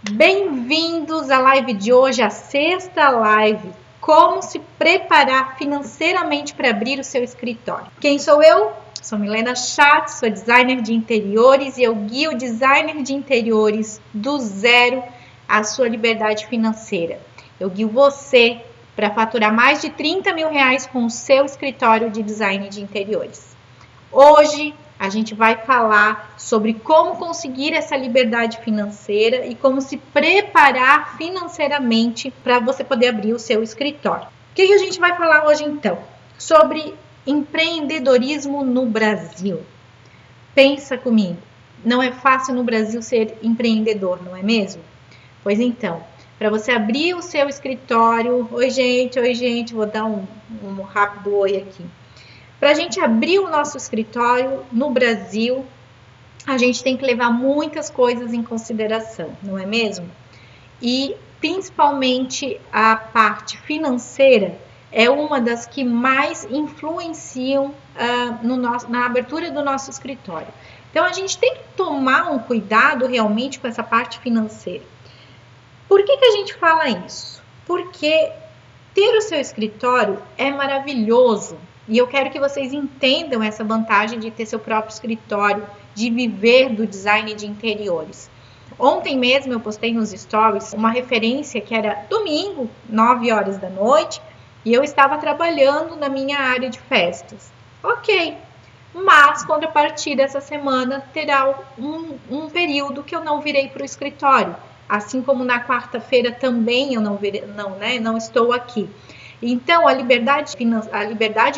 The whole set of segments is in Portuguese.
Bem-vindos à live de hoje, a sexta live. Como se preparar financeiramente para abrir o seu escritório. Quem sou eu? Sou Milena Schatz, sou designer de interiores e eu guio o designer de interiores do zero à sua liberdade financeira. Eu guio você para faturar mais de 30 mil reais com o seu escritório de design de interiores. Hoje a gente vai falar sobre como conseguir essa liberdade financeira e como se preparar financeiramente para você poder abrir o seu escritório. O que a gente vai falar hoje então? Sobre empreendedorismo no Brasil. Pensa comigo, não é fácil no Brasil ser empreendedor, não é mesmo? Pois então, para você abrir o seu escritório, oi gente, vou dar um rápido oi aqui. Para a gente abrir o nosso escritório no Brasil, a gente tem que levar muitas coisas em consideração, não é mesmo? E principalmente a parte financeira é uma das que mais influenciam na abertura do nosso escritório. Então a gente tem que tomar um cuidado realmente com essa parte financeira. Por que a gente fala isso? Porque ter o seu escritório é maravilhoso. E eu quero que vocês entendam essa vantagem de ter seu próprio escritório, de viver do design de interiores. Ontem mesmo eu postei nos stories uma referência que era domingo, 9 horas da noite, e eu estava trabalhando na minha área de festas. Ok, mas contrapartida essa semana terá um período que eu não virei para o escritório. Assim como na quarta-feira também eu não estou aqui. Então, a liberdade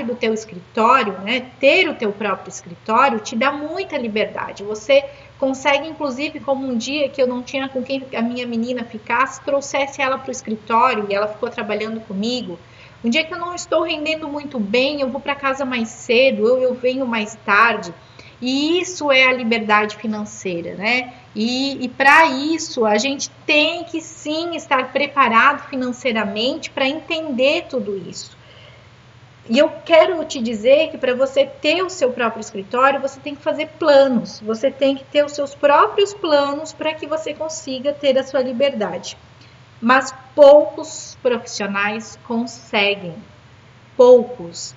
do teu escritório, né, ter o teu próprio escritório, te dá muita liberdade. Você consegue, inclusive, como um dia que eu não tinha com quem a minha menina ficasse, trouxesse ela para o escritório e ela ficou trabalhando comigo. Um dia que eu não estou rendendo muito bem, eu vou para casa mais cedo, eu venho mais tarde. E isso é a liberdade financeira, né? E para isso a gente tem que sim estar preparado financeiramente para entender tudo isso. E eu quero te dizer que para você ter o seu próprio escritório, você tem que fazer planos, você tem que ter os seus próprios planos para que você consiga ter a sua liberdade. Mas poucos profissionais conseguem, poucos.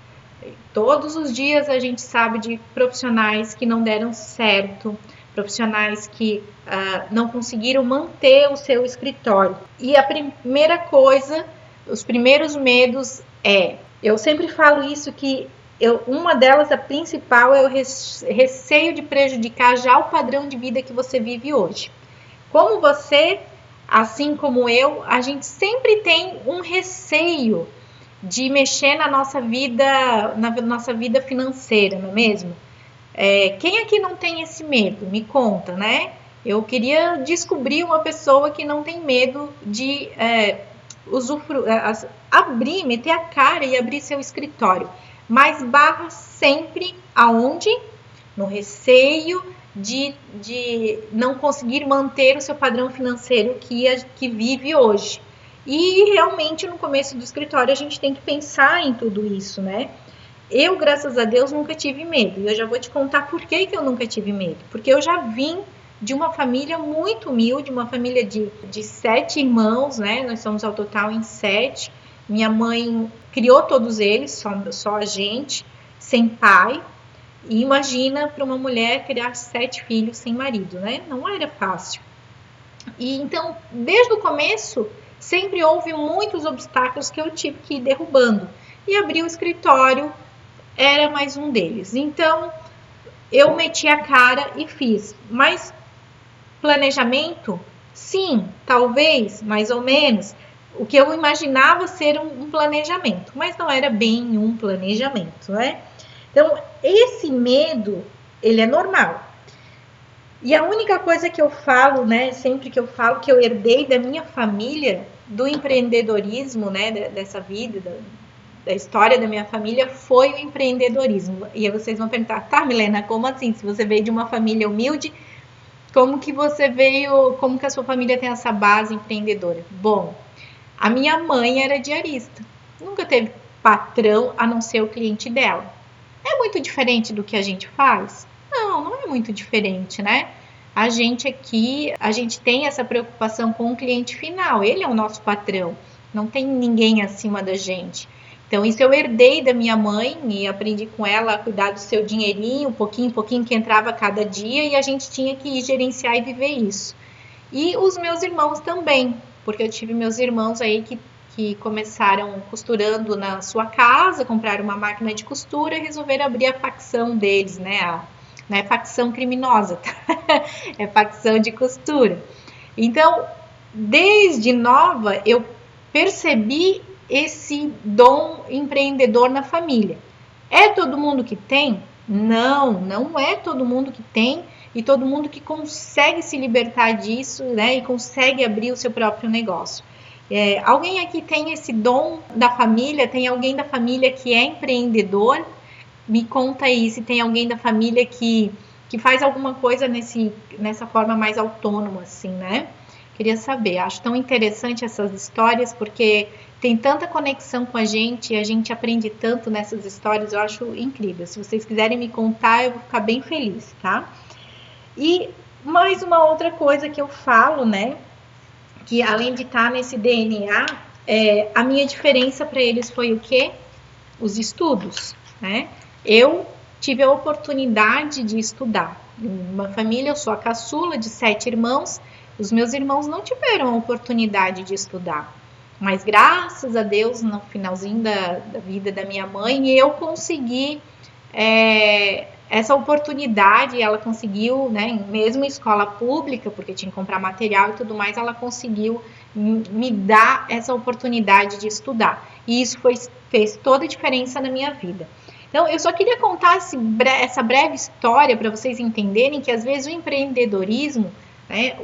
Todos os dias a gente sabe de profissionais que não deram certo, profissionais que não conseguiram manter o seu escritório. E a primeira coisa, os primeiros medos eu sempre falo isso que uma delas, a principal, é o receio de prejudicar já o padrão de vida que você vive hoje. Como você, assim como eu, a gente sempre tem um receio de mexer na nossa vida financeira, não é mesmo? Quem aqui não tem esse medo? Me conta, né? Eu queria descobrir uma pessoa que não tem medo de abrir, meter a cara e abrir seu escritório, mas barra sempre aonde? No receio de não conseguir manter o seu padrão financeiro que vive hoje. E realmente no começo do escritório a gente tem que pensar em tudo isso, né? Eu, graças a Deus, nunca tive medo. E eu já vou te contar por que eu nunca tive medo. Porque eu já vim de uma família muito humilde, uma família de 7 irmãos, né? Nós somos ao total em 7. Minha mãe criou todos eles, só a gente, sem pai. E imagina para uma mulher criar 7 filhos sem marido, né? Não era fácil. E então, desde o começo, sempre houve muitos obstáculos que eu tive que ir derrubando. E abrir o escritório era mais um deles. Então, eu meti a cara e fiz. Mas planejamento? Sim, talvez, mais ou menos. O que eu imaginava ser um planejamento, mas não era bem um planejamento, né? Então, esse medo, ele é normal. E a única coisa que eu falo, né, sempre que eu falo que eu herdei da minha família, do empreendedorismo, né, dessa vida, da história da minha família, foi o empreendedorismo. E aí vocês vão perguntar, tá, Milena, como assim? Se você veio de uma família humilde, como que a sua família tem essa base empreendedora? Bom, a minha mãe era diarista, nunca teve patrão a não ser o cliente dela. É muito diferente do que a gente faz? Não é muito diferente, né? a gente aqui, a gente tem essa preocupação com o cliente final, ele é o nosso patrão, não tem ninguém acima da gente. Então, isso eu herdei da minha mãe e aprendi com ela a cuidar do seu dinheirinho, pouquinho em pouquinho que entrava cada dia, e a gente tinha que gerenciar e viver isso. E os meus irmãos também, porque eu tive meus irmãos aí que começaram costurando na sua casa, compraram uma máquina de costura e resolveram abrir a facção deles, né? Não é facção criminosa, tá? É facção de costura. Então, desde nova, eu percebi esse dom empreendedor na família. É todo mundo que tem? Não, não é todo mundo que tem e todo mundo que consegue se libertar disso, né? E consegue abrir o seu próprio negócio. Alguém aqui tem esse dom da família? Tem alguém da família que é empreendedor? Me conta aí se tem alguém da família que faz alguma coisa nessa forma mais autônoma, assim, né? Queria saber, acho tão interessante essas histórias, porque tem tanta conexão com a gente aprende tanto nessas histórias, eu acho incrível. Se vocês quiserem me contar, eu vou ficar bem feliz, tá? E mais uma outra coisa que eu falo, né? Que além de estar nesse DNA, a minha diferença para eles foi o quê? Os estudos, né? Eu tive a oportunidade de estudar. Em uma família, eu sou a caçula de 7 irmãos, os meus irmãos não tiveram a oportunidade de estudar. Mas graças a Deus, no finalzinho da vida da minha mãe, eu consegui essa oportunidade, ela conseguiu, né, mesmo em escola pública, porque tinha que comprar material e tudo mais, ela conseguiu me dar essa oportunidade de estudar. E isso fez toda a diferença na minha vida. Então, eu só queria contar essa breve história para vocês entenderem que, às vezes, o empreendedorismo, né,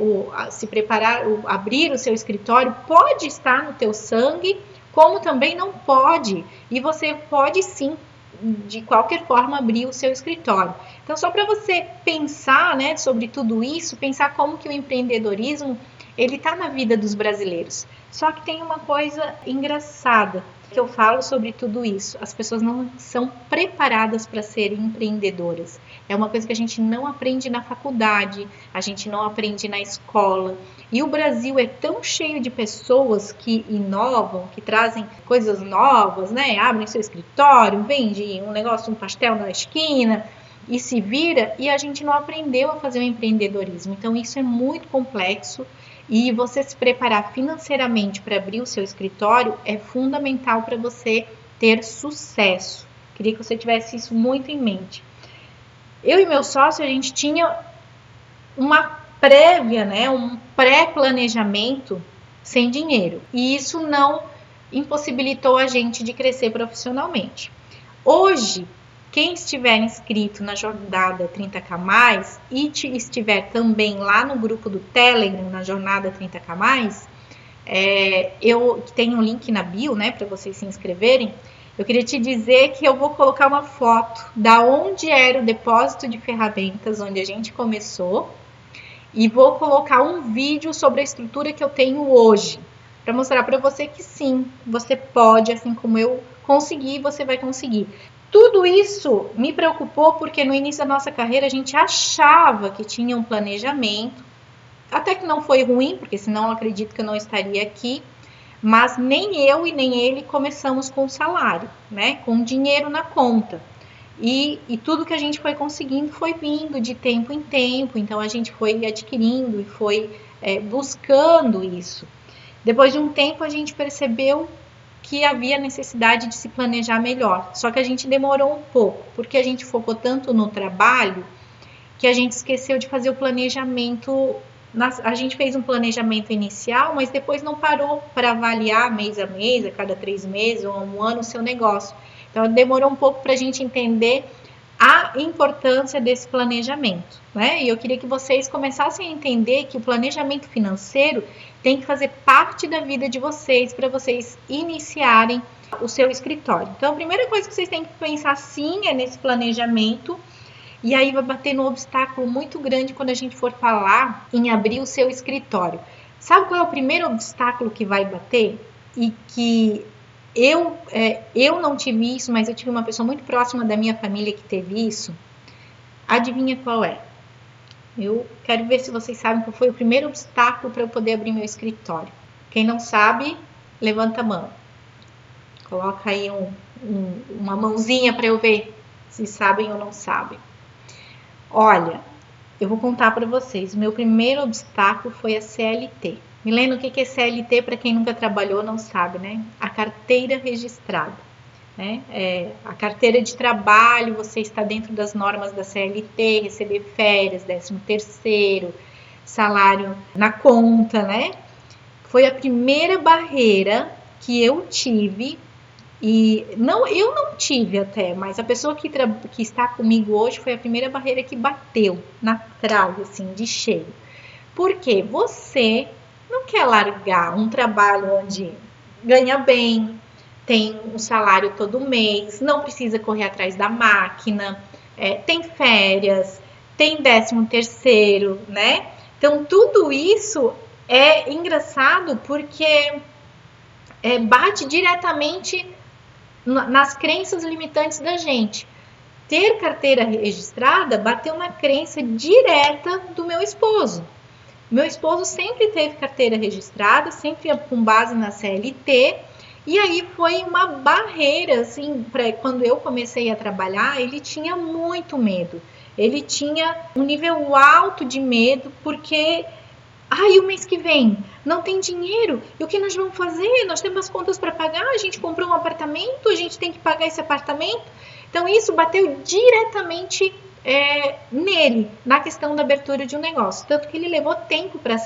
se preparar, abrir o seu escritório, pode estar no teu sangue, como também não pode. E você pode, sim, de qualquer forma, abrir o seu escritório. Então, só para você pensar, né, sobre tudo isso, pensar como que o empreendedorismo ele está na vida dos brasileiros. Só que tem uma coisa engraçada que eu falo sobre tudo isso. As pessoas não são preparadas para serem empreendedoras. É uma coisa que a gente não aprende na faculdade, a gente não aprende na escola. E o Brasil é tão cheio de pessoas que inovam, que trazem coisas novas, né? Abrem seu escritório, vende um negócio, um pastel na esquina e se vira, e a gente não aprendeu a fazer o empreendedorismo. Então isso é muito complexo. E você se preparar financeiramente para abrir o seu escritório é fundamental para você ter sucesso. Queria que você tivesse isso muito em mente. Eu e meu sócio, a gente tinha uma prévia, né, um pré-planejamento sem dinheiro. E isso não impossibilitou a gente de crescer profissionalmente. Hoje, quem estiver inscrito na Jornada 30K+, e estiver também lá no grupo do Telegram, na Jornada 30K+, eu tenho um link na bio, né, para vocês se inscreverem. Eu queria te dizer que eu vou colocar uma foto da onde era o depósito de ferramentas, onde a gente começou, e vou colocar um vídeo sobre a estrutura que eu tenho hoje, para mostrar para você que sim, você pode, assim como eu consegui, você vai conseguir. Tudo isso me preocupou porque no início da nossa carreira a gente achava que tinha um planejamento, até que não foi ruim, porque senão eu acredito que eu não estaria aqui, mas nem eu e nem ele começamos com salário, né? Com dinheiro na conta. E tudo que a gente foi conseguindo foi vindo de tempo em tempo, então a gente foi adquirindo e foi buscando isso. Depois de um tempo a gente percebeu que havia necessidade de se planejar melhor. Só que a gente demorou um pouco, porque a gente focou tanto no trabalho que a gente esqueceu de fazer o planejamento. A gente fez um planejamento inicial, mas depois não parou para avaliar mês a mês, a cada 3 meses ou um ano o seu negócio. Então demorou um pouco para a gente entender a importância desse planejamento, né? E eu queria que vocês começassem a entender que o planejamento financeiro tem que fazer parte da vida de vocês para vocês iniciarem o seu escritório. Então, a primeira coisa que vocês têm que pensar sim é nesse planejamento. E aí vai bater num obstáculo muito grande quando a gente for falar em abrir o seu escritório. Sabe qual é o primeiro obstáculo que vai bater? E que eu não tive isso, mas eu tive uma pessoa muito próxima da minha família que teve isso. Adivinha qual é? Eu quero ver se vocês sabem qual foi o primeiro obstáculo para eu poder abrir meu escritório. Quem não sabe, levanta a mão. Coloca aí uma mãozinha para eu ver se sabem ou não sabem. Olha, eu vou contar para vocês. O meu primeiro obstáculo foi a CLT. Milena, o que é CLT? Para quem nunca trabalhou, não sabe, né? A carteira registrada. Né? A carteira de trabalho, você está dentro das normas da CLT, receber férias, 13º, salário na conta, né? Foi a primeira barreira que eu tive, e não, eu não tive até, mas a pessoa que está comigo hoje foi a primeira barreira que bateu na trave, assim, de cheio. Porque você não quer largar um trabalho onde ganha bem, tem um salário todo mês, não precisa correr atrás da máquina, tem férias, tem 13º, né? Então, tudo isso é engraçado porque bate diretamente nas crenças limitantes da gente. Ter carteira registrada bateu na crença direta do meu esposo. Meu esposo sempre teve carteira registrada, sempre com base na CLT, e aí foi uma barreira, assim, quando eu comecei a trabalhar, ele tinha muito medo. Ele tinha um nível alto de medo, porque, o mês que vem não tem dinheiro, e o que nós vamos fazer? Nós temos as contas para pagar, a gente comprou um apartamento, a gente tem que pagar esse apartamento. Então, isso bateu diretamente nele, na questão da abertura de um negócio. Tanto que ele levou tempo para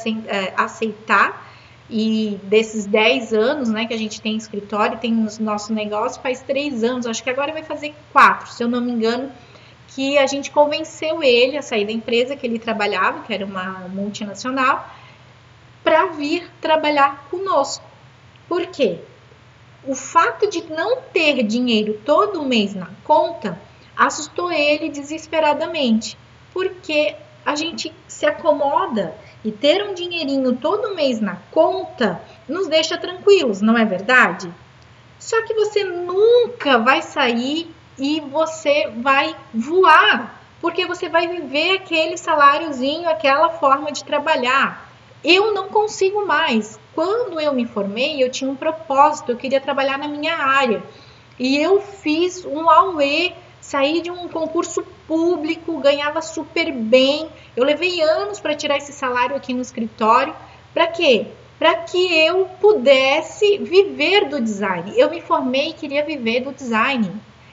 aceitar. E desses 10 anos, né, que a gente tem escritório, tem o nosso negócio, faz 3 anos, acho que agora vai fazer 4, se eu não me engano, que a gente convenceu ele a sair da empresa que ele trabalhava, que era uma multinacional, para vir trabalhar conosco. Por quê? O fato de não ter dinheiro todo mês na conta assustou ele desesperadamente, porque a gente se acomoda e ter um dinheirinho todo mês na conta nos deixa tranquilos, não é verdade? Só que você nunca vai sair e você vai voar, porque você vai viver aquele saláriozinho, aquela forma de trabalhar. Eu não consigo mais. Quando eu me formei, eu tinha um propósito, eu queria trabalhar na minha área. E eu fiz um AUE, saí de um concurso público, ganhava super bem. Eu levei anos para tirar esse salário aqui no escritório. Para quê? Para que eu pudesse viver do design. Eu me formei e queria viver do design.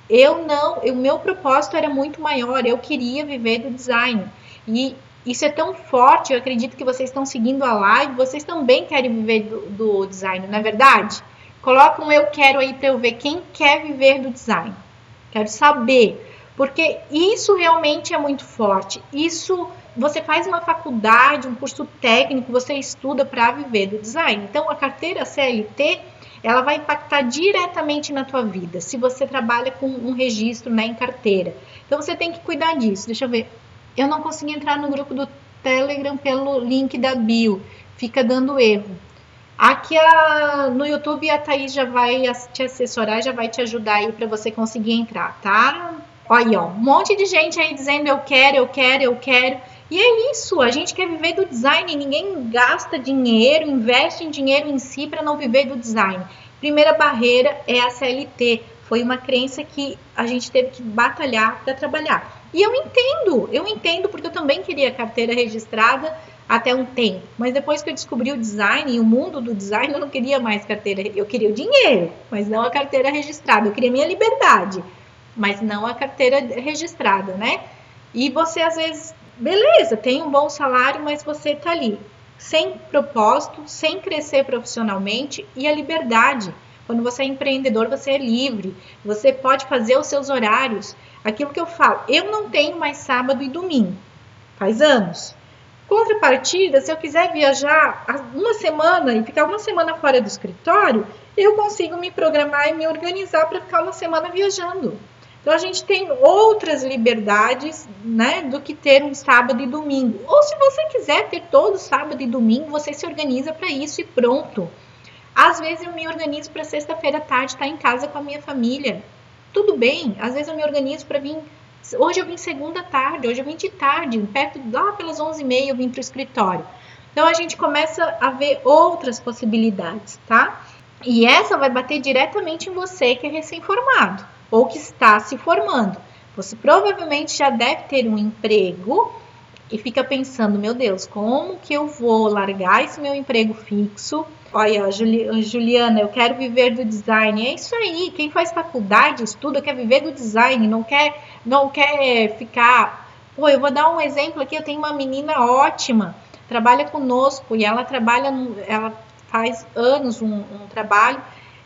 O meu propósito era muito maior, eu queria viver do design. E isso é tão forte, eu acredito que vocês estão seguindo a live, vocês também querem viver do design, não é verdade? Coloca um eu quero aí para eu ver quem quer viver do design. Quero saber, porque isso realmente é muito forte. Isso, você faz uma faculdade, um curso técnico, você estuda para viver do design. Então, a carteira CLT, ela vai impactar diretamente na tua vida, se você trabalha com um registro, né, em carteira. Então, você tem que cuidar disso. Deixa eu ver. Eu não consegui entrar no grupo do Telegram pelo link da bio. Fica dando erro. Aqui no YouTube a Thaís já vai te assessorar, já vai te ajudar aí para você conseguir entrar, tá? Olha aí, ó, um monte de gente aí dizendo eu quero, eu quero, eu quero. E é isso, a gente quer viver do design, ninguém gasta dinheiro, investe em dinheiro em si para não viver do design. Primeira barreira é a CLT, foi uma crença que a gente teve que batalhar para trabalhar. E eu entendo porque eu também queria carteira registrada até um tempo, mas depois que eu descobri o design e o mundo do design, eu não queria mais carteira, eu queria o dinheiro, mas não a carteira registrada, eu queria minha liberdade, mas não a carteira registrada, né? E você às vezes, beleza, tem um bom salário, mas você tá ali, sem propósito, sem crescer profissionalmente, e a liberdade. Quando você é empreendedor, você é livre, você pode fazer os seus horários. Aquilo que eu falo, eu não tenho mais sábado e domingo, faz anos. Contrapartida, se eu quiser viajar uma semana e ficar uma semana fora do escritório, eu consigo me programar e me organizar para ficar uma semana viajando. Então, a gente tem outras liberdades, né, do que ter um sábado e domingo. Ou se você quiser ter todo sábado e domingo, você se organiza para isso e pronto. Às vezes eu me organizo para sexta-feira à tarde estar em casa com a minha família. Tudo bem, às vezes eu me organizo para vir Hoje eu vim segunda tarde, hoje eu vim de tarde, perto lá pelas 11h30 eu vim para o escritório. Então a gente começa a ver outras possibilidades, tá? E essa vai bater diretamente em você que é recém-formado ou que está se formando. Você provavelmente já deve ter um emprego e fica pensando, meu Deus, como que eu vou largar esse meu emprego fixo? Olha, Juliana, eu quero viver do design. É isso aí, quem faz faculdade, estuda, quer viver do design, não quer ficar... Pô, eu vou dar um exemplo aqui, eu tenho uma menina ótima, trabalha conosco e ela ela faz anos um trabalho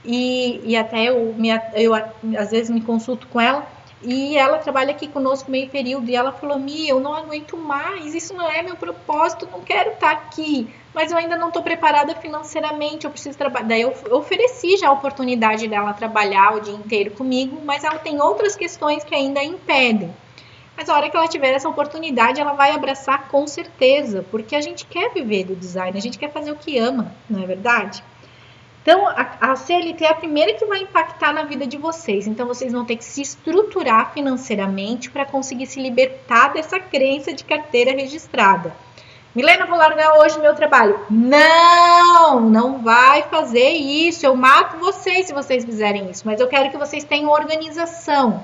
e até eu às vezes me consulto com ela e ela trabalha aqui conosco meio período e ela falou, Mi, eu não aguento mais, isso não é meu propósito, não quero estar aqui, mas eu ainda não estou preparada financeiramente, eu preciso trabalhar. Daí eu ofereci já a oportunidade dela trabalhar o dia inteiro comigo, mas ela tem outras questões que ainda impedem. Mas a hora que ela tiver essa oportunidade, ela vai abraçar com certeza, porque a gente quer viver do design, a gente quer fazer o que ama, não é verdade? Então, a CLT é a primeira que vai impactar na vida de vocês. Então, vocês vão ter que se estruturar financeiramente para conseguir se libertar dessa crença de carteira registrada. Milena, vou largar hoje o meu trabalho. Não vai fazer isso. Eu mato vocês se vocês fizerem isso. Mas eu quero que vocês tenham organização.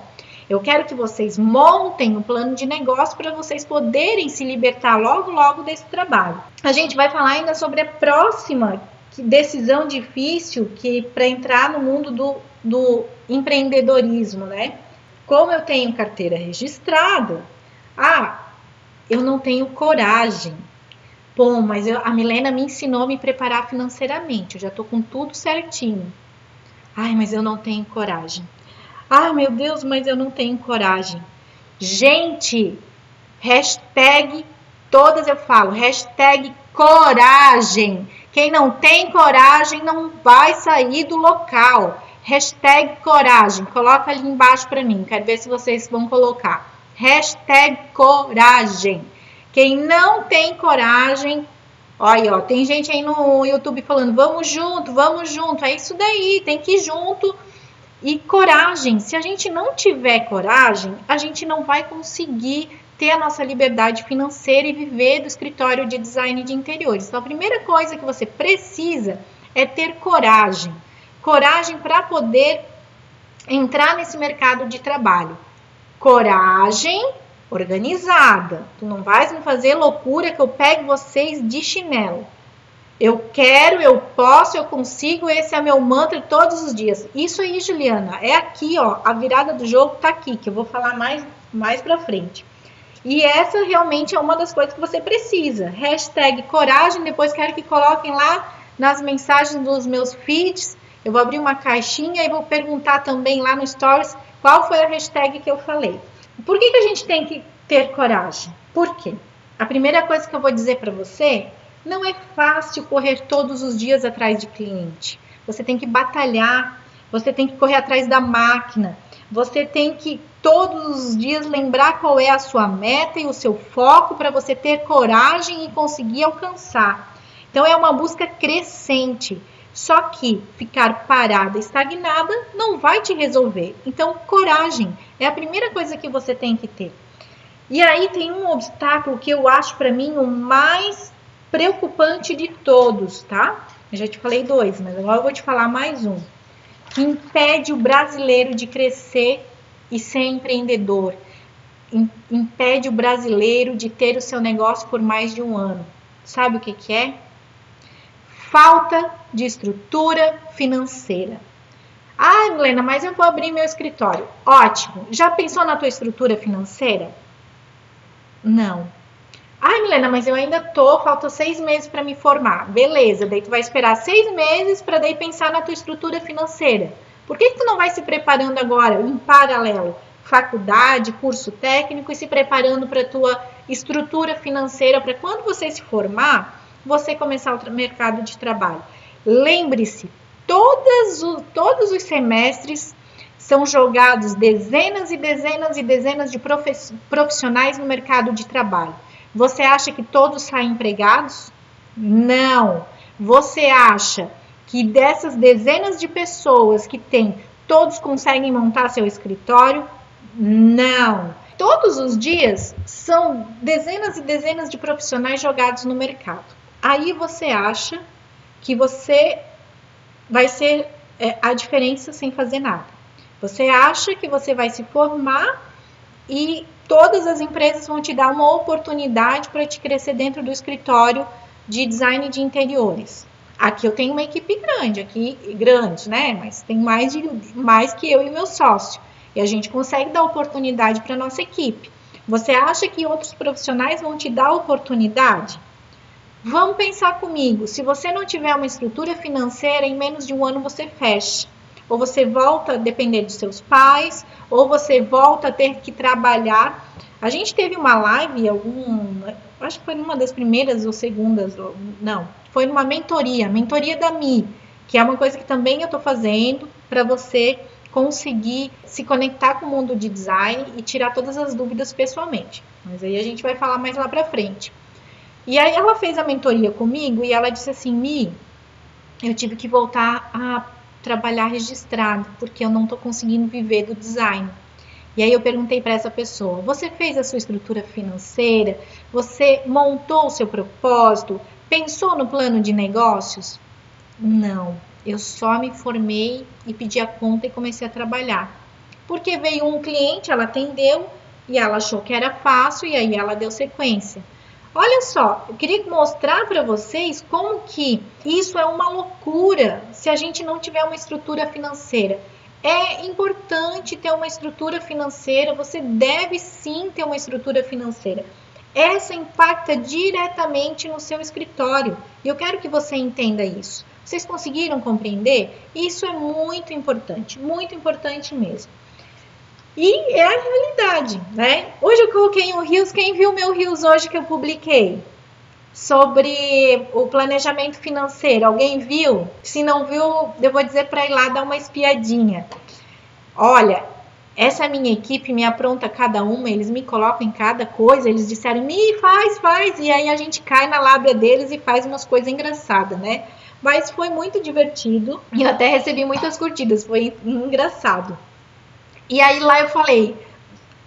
Eu quero que vocês montem um plano de negócio para vocês poderem se libertar logo desse trabalho. A gente vai falar ainda sobre a próxima decisão difícil que para entrar no mundo do empreendedorismo, né? Como eu tenho carteira registrada, eu não tenho coragem. Bom, mas a Milena me ensinou a me preparar financeiramente, eu já tô com tudo certinho. Mas eu não tenho coragem. Meu Deus, mas eu não tenho coragem. Gente, todas eu falo, #coragem. Quem não tem coragem não vai sair do local. #coragem. Coloca ali embaixo para mim. Quero ver se vocês vão colocar. #coragem. Quem não tem coragem... Olha, tem gente aí no YouTube falando, vamos junto. É isso daí, tem que ir junto. E coragem. Se a gente não tiver coragem, a gente não vai conseguir ter a nossa liberdade financeira e viver do escritório de design de interiores. Então, a primeira coisa que você precisa é ter coragem. Coragem para poder entrar nesse mercado de trabalho. Coragem organizada. Tu não vais me fazer loucura que eu pegue vocês de chinelo. Eu quero, eu posso, eu consigo, esse é meu mantra todos os dias. Isso aí, Juliana, é aqui, ó, a virada do jogo tá aqui, que eu vou falar mais pra frente. E essa realmente é uma das coisas que você precisa. #coragem, depois quero que coloquem lá nas mensagens dos meus feeds. Eu vou abrir uma caixinha e vou perguntar também lá no Stories qual foi a hashtag que eu falei. Por que a gente tem que ter coragem? Por quê? A primeira coisa que eu vou dizer para você, não é fácil correr todos os dias atrás de cliente. Você tem que batalhar, você tem que correr atrás da máquina, você tem que todos os dias lembrar qual é a sua meta e o seu foco para você ter coragem e conseguir alcançar. Então é uma busca crescente, só que ficar parada, estagnada, não vai te resolver. Então coragem é a primeira coisa que você tem que ter. E aí tem um obstáculo que eu acho para mim o mais preocupante de todos, tá? Eu já te falei 2, mas agora eu vou te falar mais um. Que impede o brasileiro de crescer e ser empreendedor. Impede o brasileiro de ter o seu negócio por mais de um ano. Sabe o que é? Falta de estrutura financeira. Milena, mas eu vou abrir meu escritório. Ótimo. Já pensou na tua estrutura financeira? Não. Milena, mas eu ainda falta 6 meses para me formar. Beleza, daí tu vai esperar 6 meses para daí pensar na tua estrutura financeira. Por que tu não vai se preparando agora, em paralelo? Faculdade, curso técnico e se preparando para a tua estrutura financeira para quando você se formar, você começar o mercado de trabalho. Lembre-se, todos os semestres são jogados dezenas e dezenas e dezenas de profissionais no mercado de trabalho. Você acha que todos saem empregados? Não. Você acha que dessas dezenas de pessoas que tem, todos conseguem montar seu escritório? Não. Todos os dias são dezenas e dezenas de profissionais jogados no mercado. Aí você acha que você vai ser a diferença sem fazer nada. Você acha que você vai se formar e todas as empresas vão te dar uma oportunidade para te crescer dentro do escritório de design de interiores. Aqui eu tenho uma equipe grande, né? Mas tem mais que eu e meu sócio. E a gente consegue dar oportunidade para nossa equipe. Você acha que outros profissionais vão te dar oportunidade? Vamos pensar comigo. Se você não tiver uma estrutura financeira, em menos de um ano você fecha. Ou você volta a depender dos seus pais, ou você volta a ter que trabalhar. A gente teve uma live, acho que foi numa das primeiras ou segundas, não, foi numa mentoria da Mi, que é uma coisa que também eu estou fazendo para você conseguir se conectar com o mundo de design e tirar todas as dúvidas pessoalmente. Mas aí a gente vai falar mais lá para frente. E aí ela fez a mentoria comigo e ela disse assim, Mi, eu tive que voltar a trabalhar registrado, porque eu não estou conseguindo viver do design. E aí eu perguntei para essa pessoa, você fez a sua estrutura financeira? Você montou o seu propósito? Pensou no plano de negócios? Não, eu só me formei e pedi a conta e comecei a trabalhar. Porque veio um cliente, ela atendeu e ela achou que era fácil e aí ela deu sequência. Olha só, eu queria mostrar para vocês como que isso é uma loucura se a gente não tiver uma estrutura financeira. É importante ter uma estrutura financeira, você deve sim ter uma estrutura financeira. Essa impacta diretamente no seu escritório. E eu quero que você entenda isso. Vocês conseguiram compreender? Isso é muito importante mesmo. E é a realidade, né? Hoje eu coloquei um Reels, quem viu meu Reels hoje que eu publiquei? Sobre o planejamento financeiro, alguém viu? Se não viu, eu vou dizer para ir lá dar uma espiadinha. Olha, essa minha equipe me apronta cada uma, eles me colocam em cada coisa, eles disseram, Me, faz, e aí a gente cai na lábia deles e faz umas coisas engraçadas, né? Mas foi muito divertido e eu até recebi muitas curtidas, foi engraçado. E aí lá eu falei,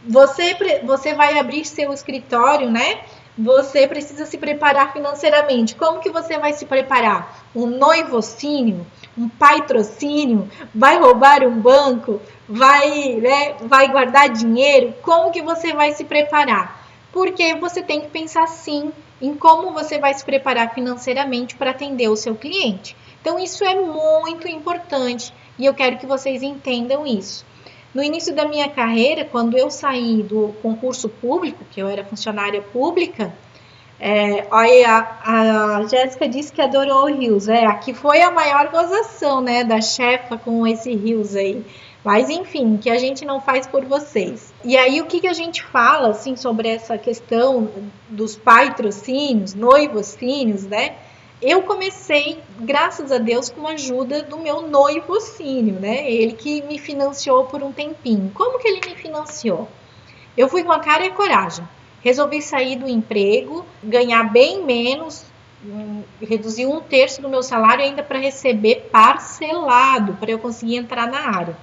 você vai abrir seu escritório, né? Você precisa se preparar financeiramente. Como que você vai se preparar? Um noivocínio? Um patrocínio? Vai roubar um banco? Vai guardar dinheiro? Como que você vai se preparar? Porque você tem que pensar sim em como você vai se preparar financeiramente para atender o seu cliente. Então isso é muito importante e eu quero que vocês entendam isso. No início da minha carreira, quando eu saí do concurso público, que eu era funcionária pública, olha, a Jéssica disse que adorou o Reels. Aqui foi a maior gozação, né, da chefa com esse Reels aí. Mas, enfim, que a gente não faz por vocês. E aí, o que a gente fala, assim, sobre essa questão dos patrocínios, noivocínios, né? Eu comecei, graças a Deus, com a ajuda do meu noivocínio, né? Ele que me financiou por um tempinho. Como que ele me financiou? Eu fui com a cara e a coragem. Resolvi sair do emprego, ganhar bem menos, reduzir 1/3 do meu salário ainda para receber parcelado, para eu conseguir entrar na área.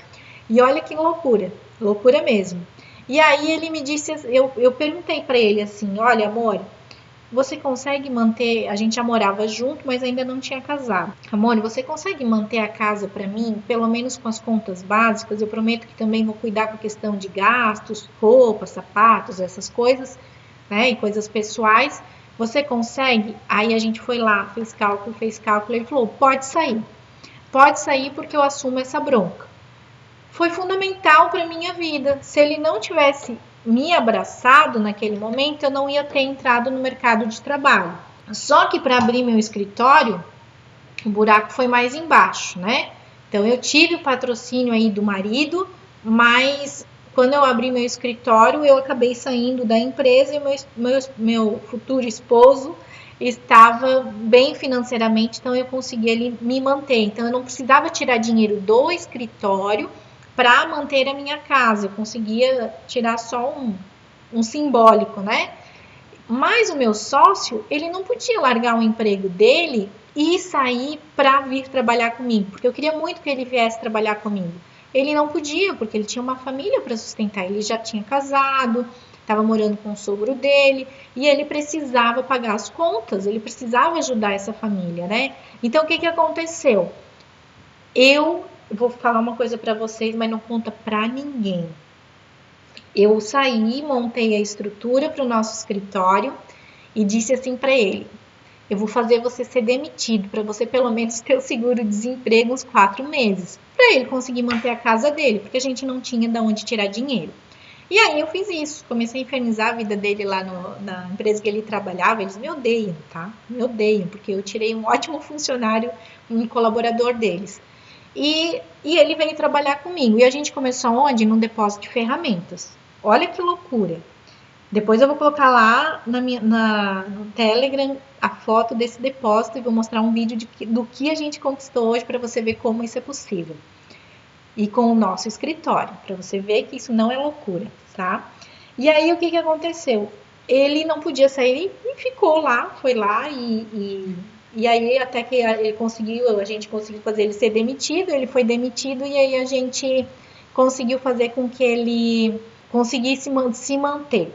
E olha que loucura mesmo. E aí ele me disse, eu perguntei para ele assim, olha amor, você consegue manter, a gente já morava junto, mas ainda não tinha casado. Amor, você consegue manter a casa para mim, pelo menos com as contas básicas? Eu prometo que também vou cuidar com a questão de gastos, roupas, sapatos, essas coisas, né, e coisas pessoais. Você consegue? Aí a gente foi lá, fez cálculo, ele falou, pode sair porque eu assumo essa bronca. Foi fundamental para minha vida. Se ele não tivesse me abraçado naquele momento, eu não ia ter entrado no mercado de trabalho. Só que para abrir meu escritório, o buraco foi mais embaixo, né? Então eu tive o patrocínio aí do marido, mas quando eu abri meu escritório, eu acabei saindo da empresa e meu futuro esposo estava bem financeiramente, então eu consegui ele me manter. Então eu não precisava tirar dinheiro do escritório para manter a minha casa, eu conseguia tirar só um simbólico, né? Mas o meu sócio, ele não podia largar o emprego dele e sair para vir trabalhar comigo, porque eu queria muito que ele viesse trabalhar comigo. ele não podia, porque ele tinha uma família para sustentar. Ele já tinha casado, estava morando com o sogro dele e ele precisava pagar as contas, ele precisava ajudar essa família, né? Então, o que aconteceu? Eu vou falar uma coisa para vocês, mas não conta para ninguém. Eu saí, montei a estrutura para o nosso escritório e disse assim para ele: eu vou fazer você ser demitido, para você pelo menos ter o seguro-desemprego uns 4 meses, para ele conseguir manter a casa dele, porque a gente não tinha de onde tirar dinheiro. E aí eu fiz isso, comecei a infernizar a vida dele lá na empresa que ele trabalhava. Eles me odeiam, tá? Me odeiam, porque eu tirei um ótimo funcionário, um colaborador deles. E ele veio trabalhar comigo. E a gente começou onde? Num depósito de ferramentas. Olha que loucura. Depois eu vou colocar lá no Telegram a foto desse depósito e vou mostrar um vídeo do que a gente conquistou hoje para você ver como isso é possível. E com o nosso escritório, para você ver que isso não é loucura, tá? E aí o que aconteceu? Ele não podia sair e ficou lá, foi lá e aí até que a gente conseguiu fazer ele ser demitido, ele foi demitido e aí a gente conseguiu fazer com que ele conseguisse se manter.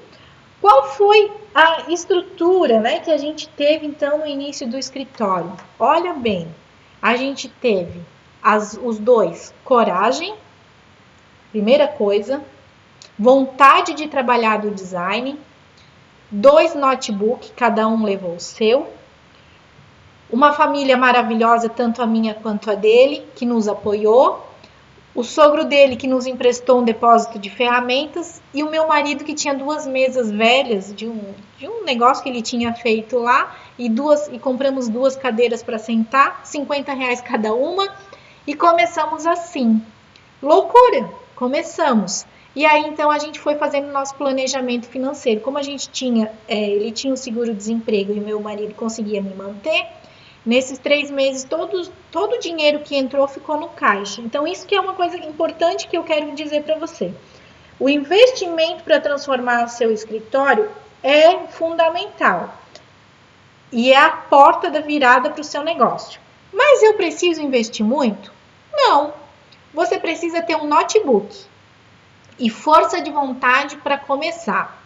Qual foi a estrutura, né, que a gente teve então no início do escritório? Olha bem, a gente teve os dois: coragem, primeira coisa, vontade de trabalhar do design, 2 notebooks, cada um levou o seu, uma família maravilhosa, tanto a minha quanto a dele, que nos apoiou, o sogro dele que nos emprestou um depósito de ferramentas e o meu marido que tinha 2 mesas velhas de um negócio que ele tinha feito lá e compramos 2 cadeiras para sentar, R$50 cada uma, e começamos assim. Loucura! Começamos. E aí então a gente foi fazendo nosso planejamento financeiro. Como a gente tinha, ele tinha o seguro-desemprego e meu marido conseguia me manter, nesses 3 meses, todo o dinheiro que entrou ficou no caixa. Então, isso que é uma coisa importante que eu quero dizer para você. O investimento para transformar o seu escritório é fundamental. E é a porta da virada para o seu negócio. Mas eu preciso investir muito? Não. Você precisa ter um notebook e força de vontade para começar.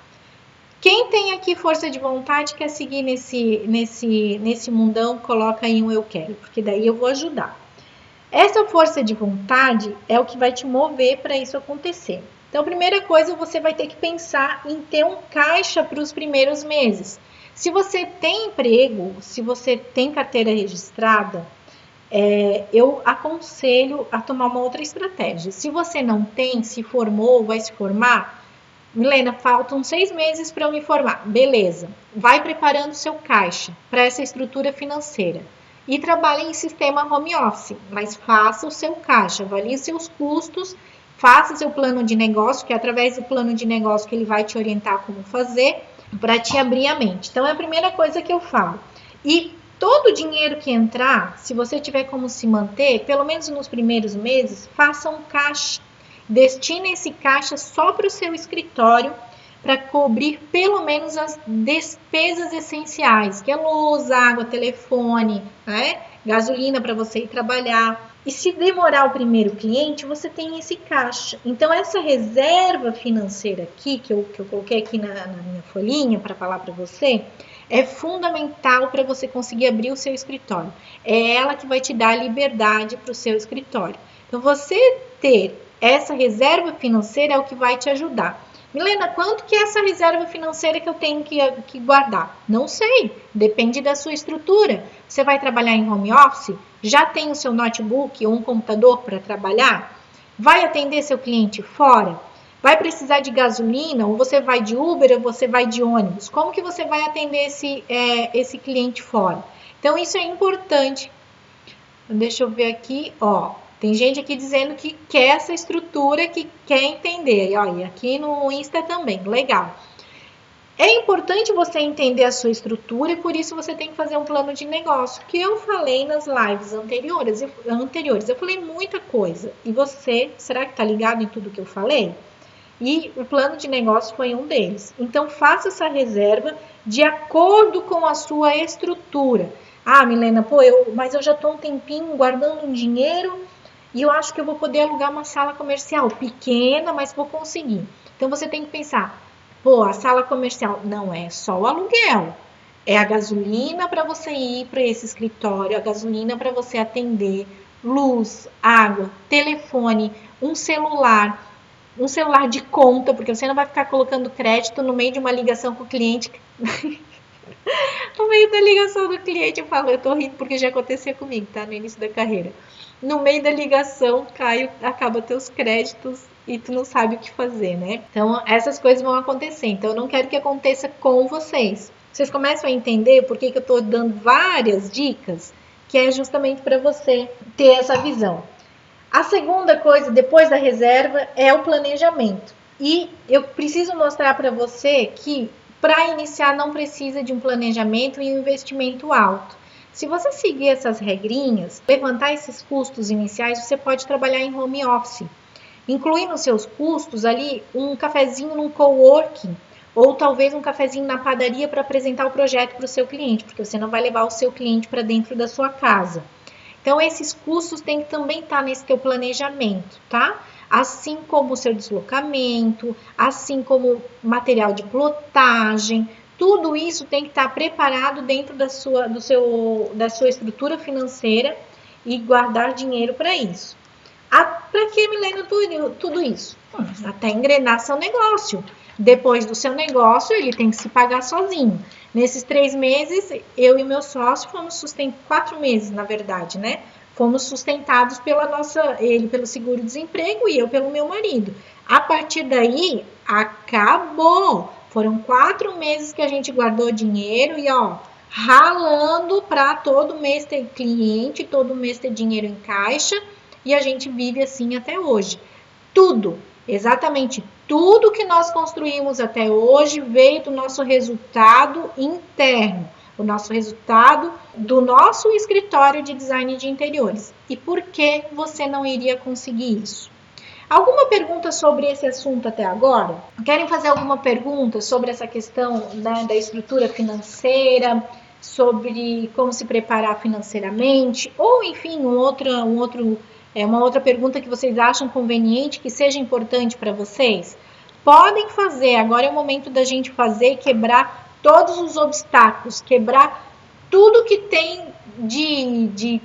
Quem tem aqui força de vontade quer seguir nesse mundão, coloca aí um eu quero, porque daí eu vou ajudar. Essa força de vontade é o que vai te mover para isso acontecer. Então, a primeira coisa, você vai ter que pensar em ter um caixa para os primeiros meses. Se você tem emprego, se você tem carteira registrada, eu aconselho a tomar uma outra estratégia. Se você não tem, se formou, vai se formar, Milena, faltam 6 meses para eu me formar. Beleza. Vai preparando seu caixa para essa estrutura financeira. E trabalhe em sistema home office, mas faça o seu caixa, avalie seus custos, faça seu plano de negócio, que é através do plano de negócio que ele vai te orientar como fazer, para te abrir a mente. Então, é a primeira coisa que eu falo. E todo o dinheiro que entrar, se você tiver como se manter, pelo menos nos primeiros meses, faça um caixa. Destine esse caixa só para o seu escritório, para cobrir pelo menos as despesas essenciais, que é luz, água, telefone, né? Gasolina para você ir trabalhar. E se demorar o primeiro cliente, você tem esse caixa. Então, essa reserva financeira aqui, que eu coloquei aqui na minha folhinha para falar para você, é fundamental para você conseguir abrir o seu escritório. É ela que vai te dar liberdade para o seu escritório. Então, você ter essa reserva financeira é o que vai te ajudar. Milena, quanto que é essa reserva financeira que eu tenho que guardar? Não sei, depende da sua estrutura. Você vai trabalhar em home office? Já tem o seu notebook ou um computador para trabalhar? Vai atender seu cliente fora? Vai precisar de gasolina? Ou você vai de Uber ou você vai de ônibus? Como que você vai atender esse cliente fora? Então, isso é importante. Deixa eu ver aqui, ó. Tem gente aqui dizendo que quer essa estrutura, que quer entender. E aqui no Insta também, legal. É importante você entender a sua estrutura e por isso você tem que fazer um plano de negócio, que eu falei nas lives anteriores. Eu falei muita coisa. E você, será que está ligado em tudo que eu falei? E o plano de negócio foi um deles. Então, faça essa reserva de acordo com a sua estrutura. Ah, Milena, mas eu já estou um tempinho guardando um dinheiro e eu acho que eu vou poder alugar uma sala comercial pequena, mas vou conseguir. Então você tem que pensar, pô, a sala comercial não é só o aluguel, é a gasolina para você ir para esse escritório, a gasolina para você atender, luz, água, telefone, um celular de conta, porque você não vai ficar colocando crédito no meio de uma ligação com o cliente. No meio da ligação do cliente, eu falo, eu tô rindo porque já aconteceu comigo, tá? No início da carreira. No meio da ligação, acaba teus créditos e tu não sabe o que fazer, né? Então, essas coisas vão acontecer. Então, eu não quero que aconteça com vocês. Vocês começam a entender por que eu tô dando várias dicas, que é justamente para você ter essa visão. A segunda coisa, depois da reserva, é o planejamento. E eu preciso mostrar para você que para iniciar não precisa de um planejamento e um investimento alto. Se você seguir essas regrinhas, levantar esses custos iniciais, você pode trabalhar em home office. Incluir nos seus custos ali um cafezinho num coworking, ou talvez um cafezinho na padaria para apresentar o projeto para o seu cliente, porque você não vai levar o seu cliente para dentro da sua casa. Então, esses custos têm que também estar nesse teu planejamento, tá? Assim como o seu deslocamento, assim como material de plotagem, tudo isso tem que estar preparado dentro da sua estrutura financeira e guardar dinheiro para isso. Para que, Milena, tudo isso? Até engrenar seu negócio. Depois do seu negócio, ele tem que se pagar sozinho. Nesses 3 meses, eu e meu sócio fomos sustentados, 4 meses, na verdade, né? Fomos sustentados ele pelo seguro-desemprego e eu pelo meu marido. A partir daí, acabou. Foram 4 meses que a gente guardou dinheiro e, ralando para todo mês ter cliente, todo mês ter dinheiro em caixa, e a gente vive assim até hoje. Tudo, exatamente tudo que nós construímos até hoje veio do nosso resultado interno, o nosso resultado do nosso escritório de design de interiores. E por que você não iria conseguir isso? Alguma pergunta sobre esse assunto até agora? Querem fazer alguma pergunta sobre essa questão, né, da estrutura financeira, sobre como se preparar financeiramente, ou enfim, uma outra pergunta que vocês acham conveniente, que seja importante para vocês? Podem fazer, agora é o momento da gente fazer, quebrar todos os obstáculos, quebrar tudo que tem de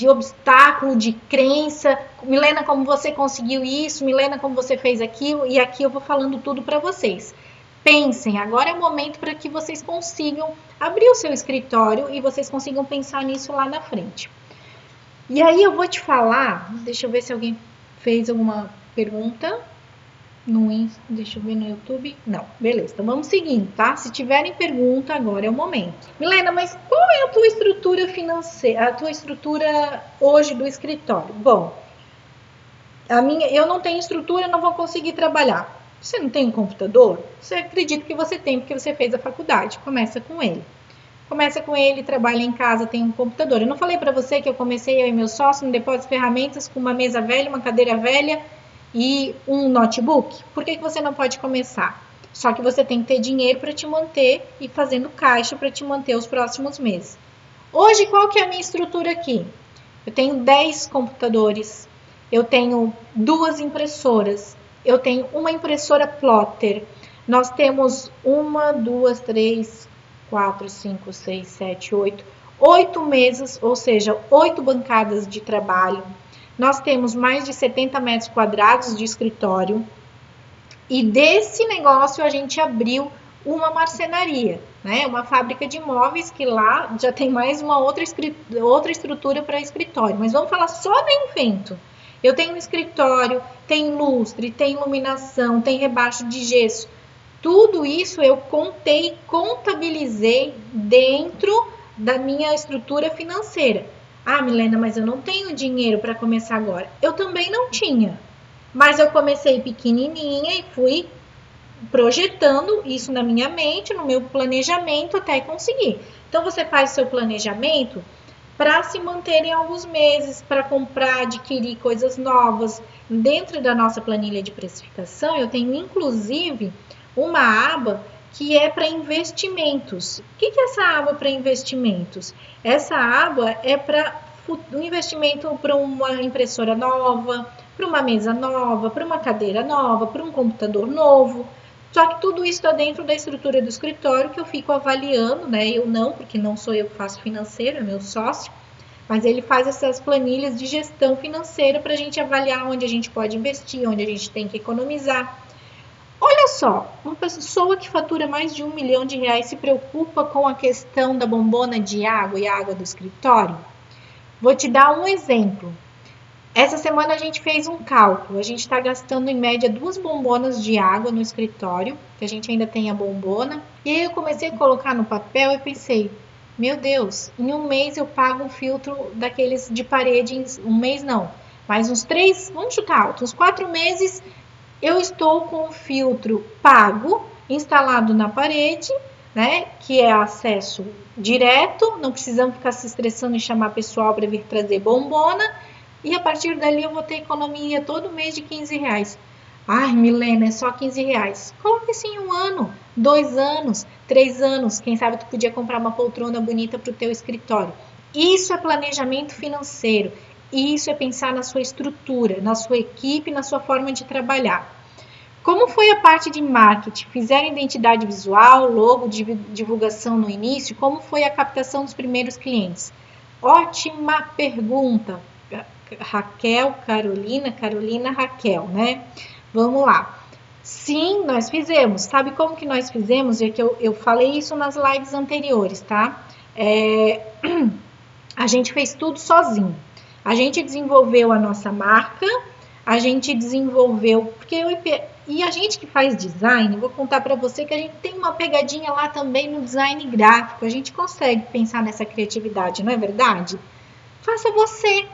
obstáculo, de crença. Milena, como você conseguiu isso? Milena, como você fez aquilo? E aqui eu vou falando tudo para vocês. Pensem, agora é o momento para que vocês consigam abrir o seu escritório e vocês consigam pensar nisso lá na frente. E aí eu vou te falar, deixa eu ver se alguém fez alguma pergunta. Deixa eu ver no YouTube. Não, beleza, então vamos seguindo, tá? Se tiverem pergunta, agora é o momento. Milena, mas qual é a tua estrutura financeira, a tua estrutura hoje do escritório? Bom, eu não tenho estrutura, não vou conseguir trabalhar. Você não tem um computador? Você acredita que você tem, porque você fez a faculdade. Começa com ele, trabalha em casa, tem um computador. Eu não falei para você que eu comecei, eu e meu sócio, no depósito de ferramentas, com uma mesa velha, uma cadeira velha e um notebook? Por que você não pode começar? Só que você tem que ter dinheiro para te manter e fazendo caixa para te manter os próximos meses. Hoje, qual que é a minha estrutura aqui? Eu tenho 10 computadores, eu tenho 2 impressoras, eu tenho uma impressora plotter, nós temos 1, 2, 3, 4, 5, 6, 7, 8 mesas, ou seja, 8 bancadas de trabalho. Nós temos mais de 70 metros quadrados de escritório e desse negócio a gente abriu uma marcenaria, né? Uma fábrica de móveis que lá já tem mais uma outra estrutura para escritório. Mas vamos falar só do invento. Eu tenho um escritório, tem lustre, tem iluminação, tem rebaixo de gesso. Tudo isso eu contabilizei dentro da minha estrutura financeira. Ah, Milena, mas eu não tenho dinheiro para começar agora. Eu também não tinha. Mas eu comecei pequenininha e fui projetando isso na minha mente, no meu planejamento até conseguir. Então você faz o seu planejamento para se manter em alguns meses, para comprar, adquirir coisas novas. Dentro da nossa planilha de precificação, eu tenho inclusive uma aba que é para investimentos. O que é essa aba para investimentos? Essa aba é para um investimento para uma impressora nova, para uma mesa nova, para uma cadeira nova, para um computador novo. Só que tudo isso está dentro da estrutura do escritório que eu fico avaliando, né? Eu não, porque não sou eu que faço financeiro, é meu sócio, mas ele faz essas planilhas de gestão financeira para a gente avaliar onde a gente pode investir, onde a gente tem que economizar. Olha só, uma pessoa que fatura mais de R$1 milhão se preocupa com a questão da bombona de água e água do escritório? Vou te dar um exemplo. Essa semana a gente fez um cálculo, a gente está gastando em média 2 bombonas de água no escritório, que a gente ainda tem a bombona, e aí eu comecei a colocar no papel e pensei, meu Deus, em um mês eu pago um filtro daqueles de parede, um mês não, mas uns 3, vamos chutar alto, uns 4 meses eu estou com o filtro pago, instalado na parede, né, que é acesso direto, não precisamos ficar se estressando e chamar pessoal para vir trazer bombona, e a partir dali eu vou ter economia todo mês de R$15. Ai, Milena, é só R$15. Coloque isso em 1 ano, 2 anos, 3 anos. Quem sabe tu podia comprar uma poltrona bonita para o teu escritório. Isso é planejamento financeiro. Isso é pensar na sua estrutura, na sua equipe, na sua forma de trabalhar. Como foi a parte de marketing? Fizeram identidade visual, logo, divulgação no início? Como foi a captação dos primeiros clientes? Ótima pergunta. Raquel, Carolina, Raquel, né? Vamos lá. Sim, nós fizemos. Sabe como que nós fizemos? É que eu falei isso nas lives anteriores, tá? A gente fez tudo sozinho. A gente desenvolveu a nossa marca, a gente desenvolveu... E a gente que faz design, vou contar para você que a gente tem uma pegadinha lá também no design gráfico. A gente consegue pensar nessa criatividade, não é verdade? Faça você.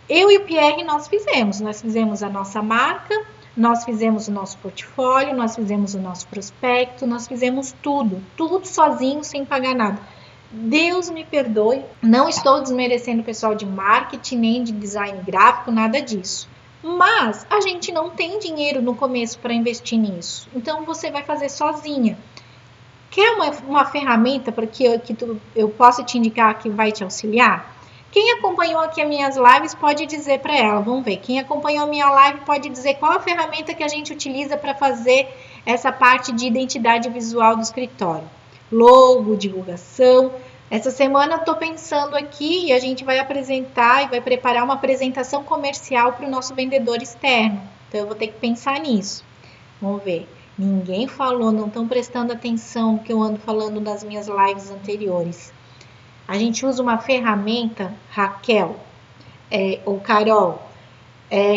Eu e o Pierre, nós fizemos a nossa marca, nós fizemos o nosso portfólio, nós fizemos o nosso prospecto, nós fizemos tudo sozinho, sem pagar nada. Deus me perdoe, não estou desmerecendo o pessoal de marketing, nem de design gráfico, nada disso. Mas a gente não tem dinheiro no começo para investir nisso, então você vai fazer sozinha. Quer uma ferramenta para que eu possa te indicar que vai te auxiliar? Quem acompanhou aqui as minhas lives pode dizer para ela, vamos ver, quem acompanhou a minha live pode dizer qual a ferramenta que a gente utiliza para fazer essa parte de identidade visual do escritório. Logo, divulgação. Essa semana eu estou pensando aqui e a gente vai apresentar e vai preparar uma apresentação comercial para o nosso vendedor externo. Então eu vou ter que pensar nisso. Vamos ver. Ninguém falou, não estão prestando atenção no que eu ando falando nas minhas lives anteriores. A gente usa uma ferramenta, Raquel, ou Carol,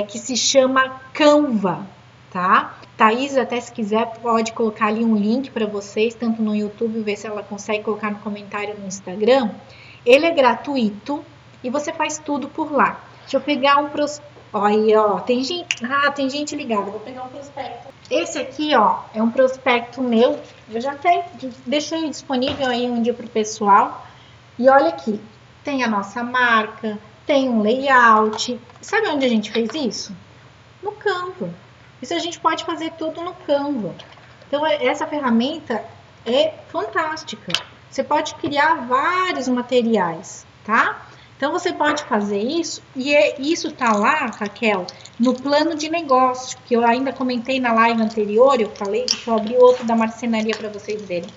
que se chama Canva, tá? Thaís, até se quiser, pode colocar ali um link para vocês, tanto no YouTube, ver se ela consegue colocar no comentário no Instagram. Ele é gratuito e você faz tudo por lá. Deixa eu pegar um prospecto. Aí, ó, tem gente ligada. Vou pegar um prospecto. Esse aqui, ó, é um prospecto meu. Eu já até deixei disponível aí um dia para o pessoal. E olha aqui, tem a nossa marca, tem um layout. Sabe onde a gente fez isso? No Canva. Isso a gente pode fazer tudo no Canva. Então, essa ferramenta é fantástica. Você pode criar vários materiais, tá? Então, você pode fazer isso. E isso tá lá, Raquel, no plano de negócio, que eu ainda comentei na live anterior. Eu falei, deixa eu abrir outro da marcenaria para vocês verem.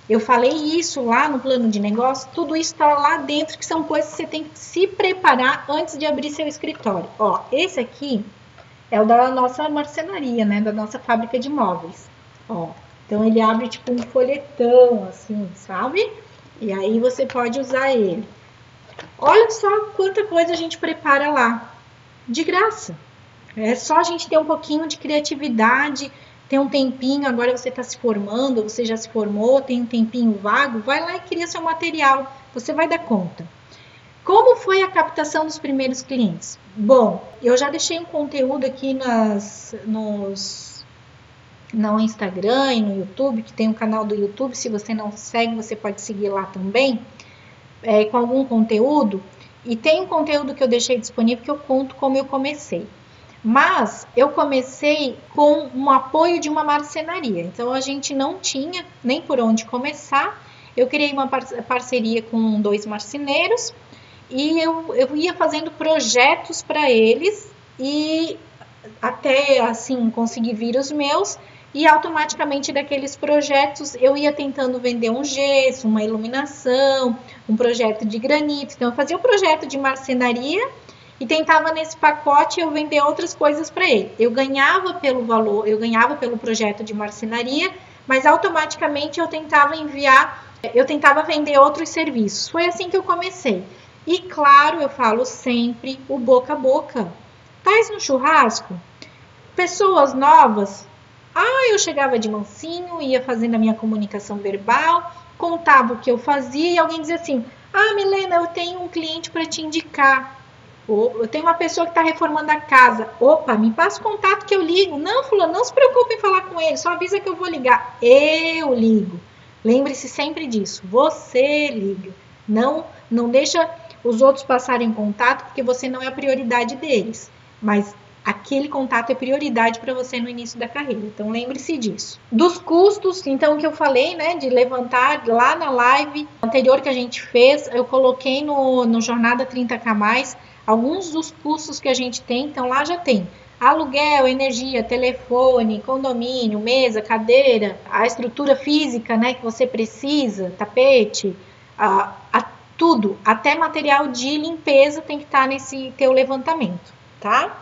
Eu falei isso lá no plano de negócio, tudo isso está lá dentro, que são coisas que você tem que se preparar antes de abrir seu escritório. Ó, esse aqui é o da nossa marcenaria, né, da nossa fábrica de móveis. Ó, então ele abre tipo um folhetão, assim, sabe? E aí você pode usar ele. Olha só quanta coisa a gente prepara lá, de graça. É só a gente ter um pouquinho de criatividade, tem um tempinho, agora você está se formando, você já se formou, tem um tempinho vago, vai lá e cria seu material, você vai dar conta. Como foi a captação dos primeiros clientes? Bom, eu já deixei um conteúdo aqui no Instagram e no YouTube, que tem um canal do YouTube, se você não segue, você pode seguir lá também, com algum conteúdo, e tem um conteúdo que eu deixei disponível que eu conto como eu comecei. Mas eu comecei com um apoio de uma marcenaria, então a gente não tinha nem por onde começar. Eu criei uma parceria com 2 marceneiros e eu ia fazendo projetos para eles e até assim conseguir vir os meus, e automaticamente daqueles projetos eu ia tentando vender um gesso, uma iluminação, um projeto de granito. Então eu fazia um projeto de marcenaria e tentava nesse pacote eu vender outras coisas para ele. Eu ganhava pelo valor, eu ganhava pelo projeto de marcenaria, mas automaticamente eu tentava vender outros serviços. Foi assim que eu comecei. E claro, eu falo sempre o boca a boca. Tais no churrasco, pessoas novas. Eu chegava de mansinho, ia fazendo a minha comunicação verbal, contava o que eu fazia e alguém dizia assim: Milena, eu tenho um cliente para te indicar. Eu tenho uma pessoa que está reformando a casa. Opa, me passa o contato que eu ligo. Não, fulano, não se preocupe em falar com ele, só avisa que eu vou ligar. Eu ligo. Lembre-se sempre disso. Você liga. Não deixa os outros passarem contato, porque você não é a prioridade deles. Mas aquele contato é prioridade para você no início da carreira. Então, lembre-se disso. Dos custos, então, que eu falei, né, de levantar lá na live anterior que a gente fez, eu coloquei no Jornada 30K+, alguns dos custos que a gente tem. Então, lá já tem aluguel, energia, telefone, condomínio, mesa, cadeira, a estrutura física, né, que você precisa, tapete, tudo, até material de limpeza tem que estar nesse teu levantamento, tá?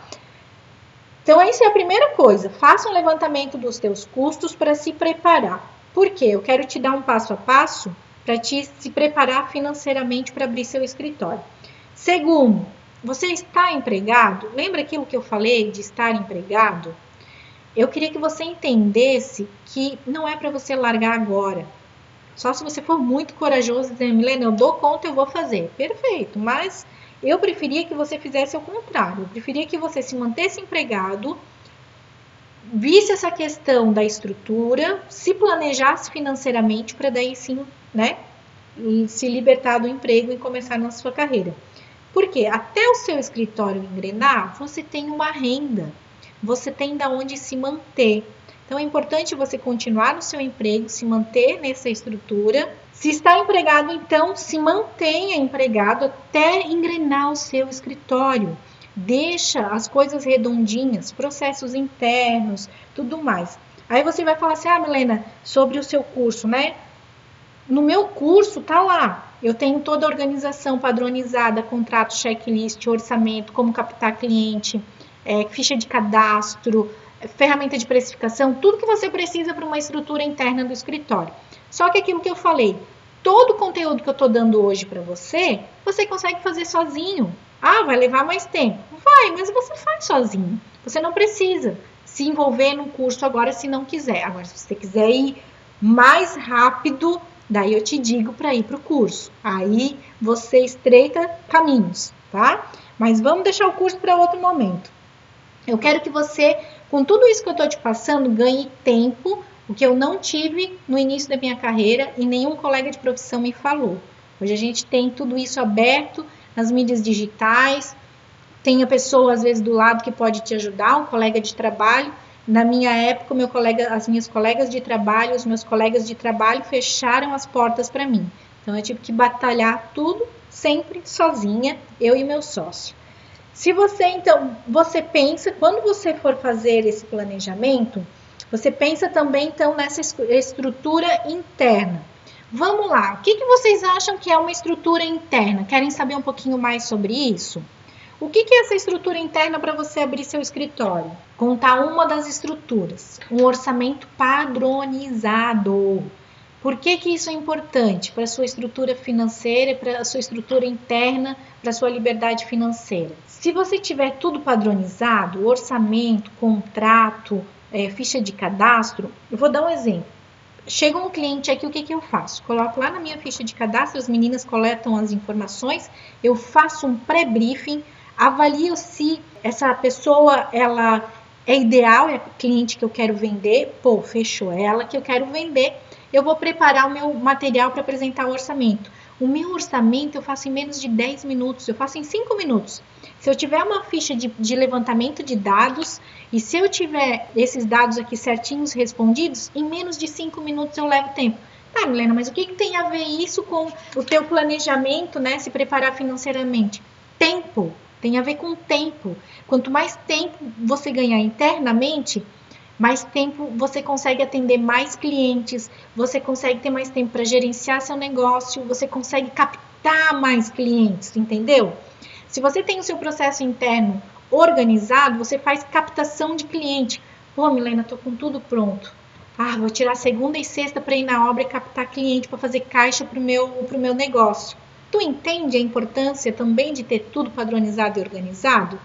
Então, essa é a primeira coisa. Faça um levantamento dos teus custos para se preparar. Por quê? Eu quero te dar um passo a passo para te se preparar financeiramente para abrir seu escritório. Segundo, você está empregado? Lembra aquilo que eu falei de estar empregado? Eu queria que você entendesse que não é para você largar agora. Só se você for muito corajoso e dizer, Milena, eu dou conta, eu vou fazer. Perfeito, mas eu preferia que você fizesse o contrário. Eu preferia que você se mantesse empregado, visse essa questão da estrutura, se planejasse financeiramente para daí sim, né, se libertar do emprego e começar na sua carreira. Porque até o seu escritório engrenar, você tem uma renda, você tem de onde se manter. Então, é importante você continuar no seu emprego, se manter nessa estrutura. Se está empregado, então, se mantenha empregado até engrenar o seu escritório. Deixa as coisas redondinhas, processos internos, tudo mais. Aí você vai falar assim, Milena, sobre o seu curso, né? No meu curso, tá lá. Eu tenho toda a organização padronizada, contrato, checklist, orçamento, como captar cliente, ficha de cadastro, ferramenta de precificação, tudo que você precisa para uma estrutura interna do escritório. Só que aquilo que eu falei, todo o conteúdo que eu estou dando hoje para você, você consegue fazer sozinho. Vai levar mais tempo? Vai, mas você faz sozinho. Você não precisa se envolver num curso agora se não quiser. Agora, se você quiser ir mais rápido, daí eu te digo para ir para o curso. Aí você estreita caminhos, tá? Mas vamos deixar o curso para outro momento. Eu quero que você, com tudo isso que eu estou te passando, ganhe tempo, o que eu não tive no início da minha carreira e nenhum colega de profissão me falou. Hoje a gente tem tudo isso aberto nas mídias digitais, tem a pessoa às vezes do lado que pode te ajudar, um colega de trabalho. Na minha época, as minhas colegas de trabalho, os meus colegas de trabalho fecharam as portas para mim. Então eu tive que batalhar tudo sempre sozinha, eu e meu sócio. Se você pensa, quando você for fazer esse planejamento, você pensa também então nessa estrutura interna. Vamos lá, o que vocês acham que é uma estrutura interna? Querem saber um pouquinho mais sobre isso? O que é essa estrutura interna para você abrir seu escritório? Contar uma das estruturas, um orçamento padronizado. Por que isso é importante para a sua estrutura financeira, para a sua estrutura interna, para a sua liberdade financeira? Se você tiver tudo padronizado, orçamento, contrato, ficha de cadastro, eu vou dar um exemplo. Chega um cliente aqui, o que eu faço? Coloco lá na minha ficha de cadastro, as meninas coletam as informações, eu faço um pré-briefing, avalio se essa pessoa ela é ideal, é a cliente que eu quero vender, fechou, é ela que eu quero vender. Eu vou preparar o meu material para apresentar o orçamento. O meu orçamento eu faço em menos de 10 minutos, eu faço em 5 minutos. Se eu tiver uma ficha de levantamento de dados e se eu tiver esses dados aqui certinhos respondidos, em menos de 5 minutos eu levo tempo. Tá, Milena, mas o que tem a ver isso com o teu planejamento, né? Se preparar financeiramente? Tempo. Tem a ver com tempo. Quanto mais tempo você ganhar internamente, mais tempo você consegue atender mais clientes, você consegue ter mais tempo para gerenciar seu negócio, você consegue captar mais clientes, entendeu? Se você tem o seu processo interno organizado, você faz captação de cliente. Pô, Milena, tô com tudo pronto. Ah, vou tirar segunda e sexta para ir na obra e captar cliente para fazer caixa pro meu negócio. Tu entende a importância também de ter tudo padronizado e organizado?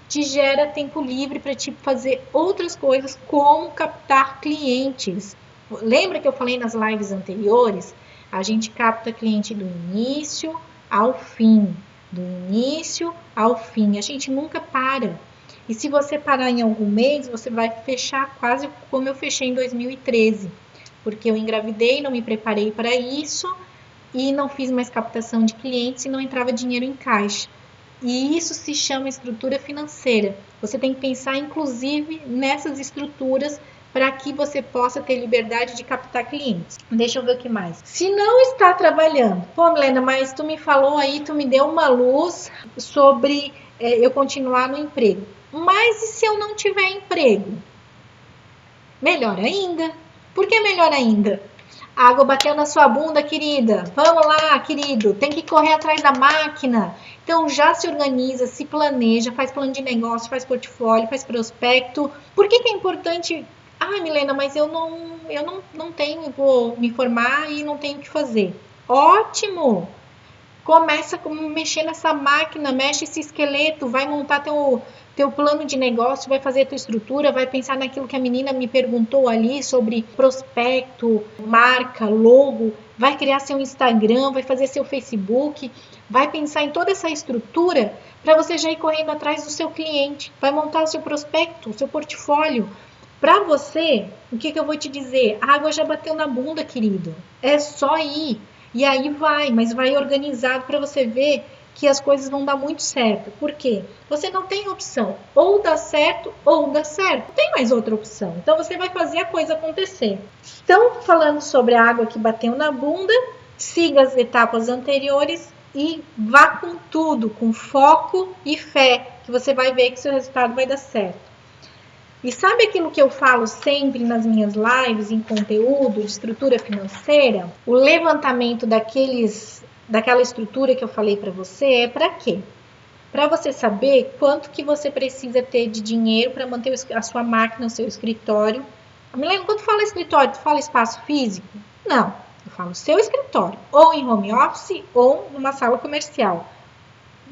Te gera tempo livre para te fazer outras coisas, como captar clientes. Lembra que eu falei nas lives anteriores? A gente capta cliente do início ao fim. Do início ao fim. A gente nunca para. E se você parar em algum mês, você vai fechar quase como eu fechei em 2013. Porque eu engravidei, não me preparei para isso e não fiz mais captação de clientes e não entrava dinheiro em caixa. E isso se chama estrutura financeira. Você tem que pensar, inclusive, nessas estruturas para que você possa ter liberdade de captar clientes. Deixa eu ver o que mais. Se não está trabalhando, pô, Milena, mas tu me falou aí, tu me deu uma luz sobre eu continuar no emprego. Mas e se eu não tiver emprego? Melhor ainda. Por que melhor ainda? A água bateu na sua bunda, querida. Vamos lá, querido. Tem que correr atrás da máquina. Então já se organiza, se planeja, faz plano de negócio, faz portfólio, faz prospecto. Por que é importante? Ah, Milena, mas eu não tenho, vou me formar e não tenho o que fazer. Ótimo! Começa a mexer nessa máquina, mexe esse esqueleto, vai montar teu plano de negócio, vai fazer a tua estrutura, vai pensar naquilo que a menina me perguntou ali sobre prospecto, marca, logo, vai criar seu Instagram, vai fazer seu Facebook, vai pensar em toda essa estrutura para você já ir correndo atrás do seu cliente, vai montar o seu prospecto, o seu portfólio. Para você, o que eu vou te dizer? A água já bateu na bunda, querido. É só ir. E aí vai, mas vai organizado para você ver que as coisas vão dar muito certo. Por quê? Você não tem opção. Ou dá certo, ou dá certo. Não tem mais outra opção. Então, você vai fazer a coisa acontecer. Então, falando sobre a água que bateu na bunda, siga as etapas anteriores e vá com tudo, com foco e fé, que você vai ver que seu resultado vai dar certo. E sabe aquilo que eu falo sempre nas minhas lives, em conteúdo de estrutura financeira? O levantamento daquela estrutura que eu falei para você é para quê? Para você saber quanto que você precisa ter de dinheiro para manter a sua máquina, o seu escritório. Milena, quando tu fala escritório, tu fala espaço físico? Não, eu falo seu escritório, ou em home office ou numa sala comercial.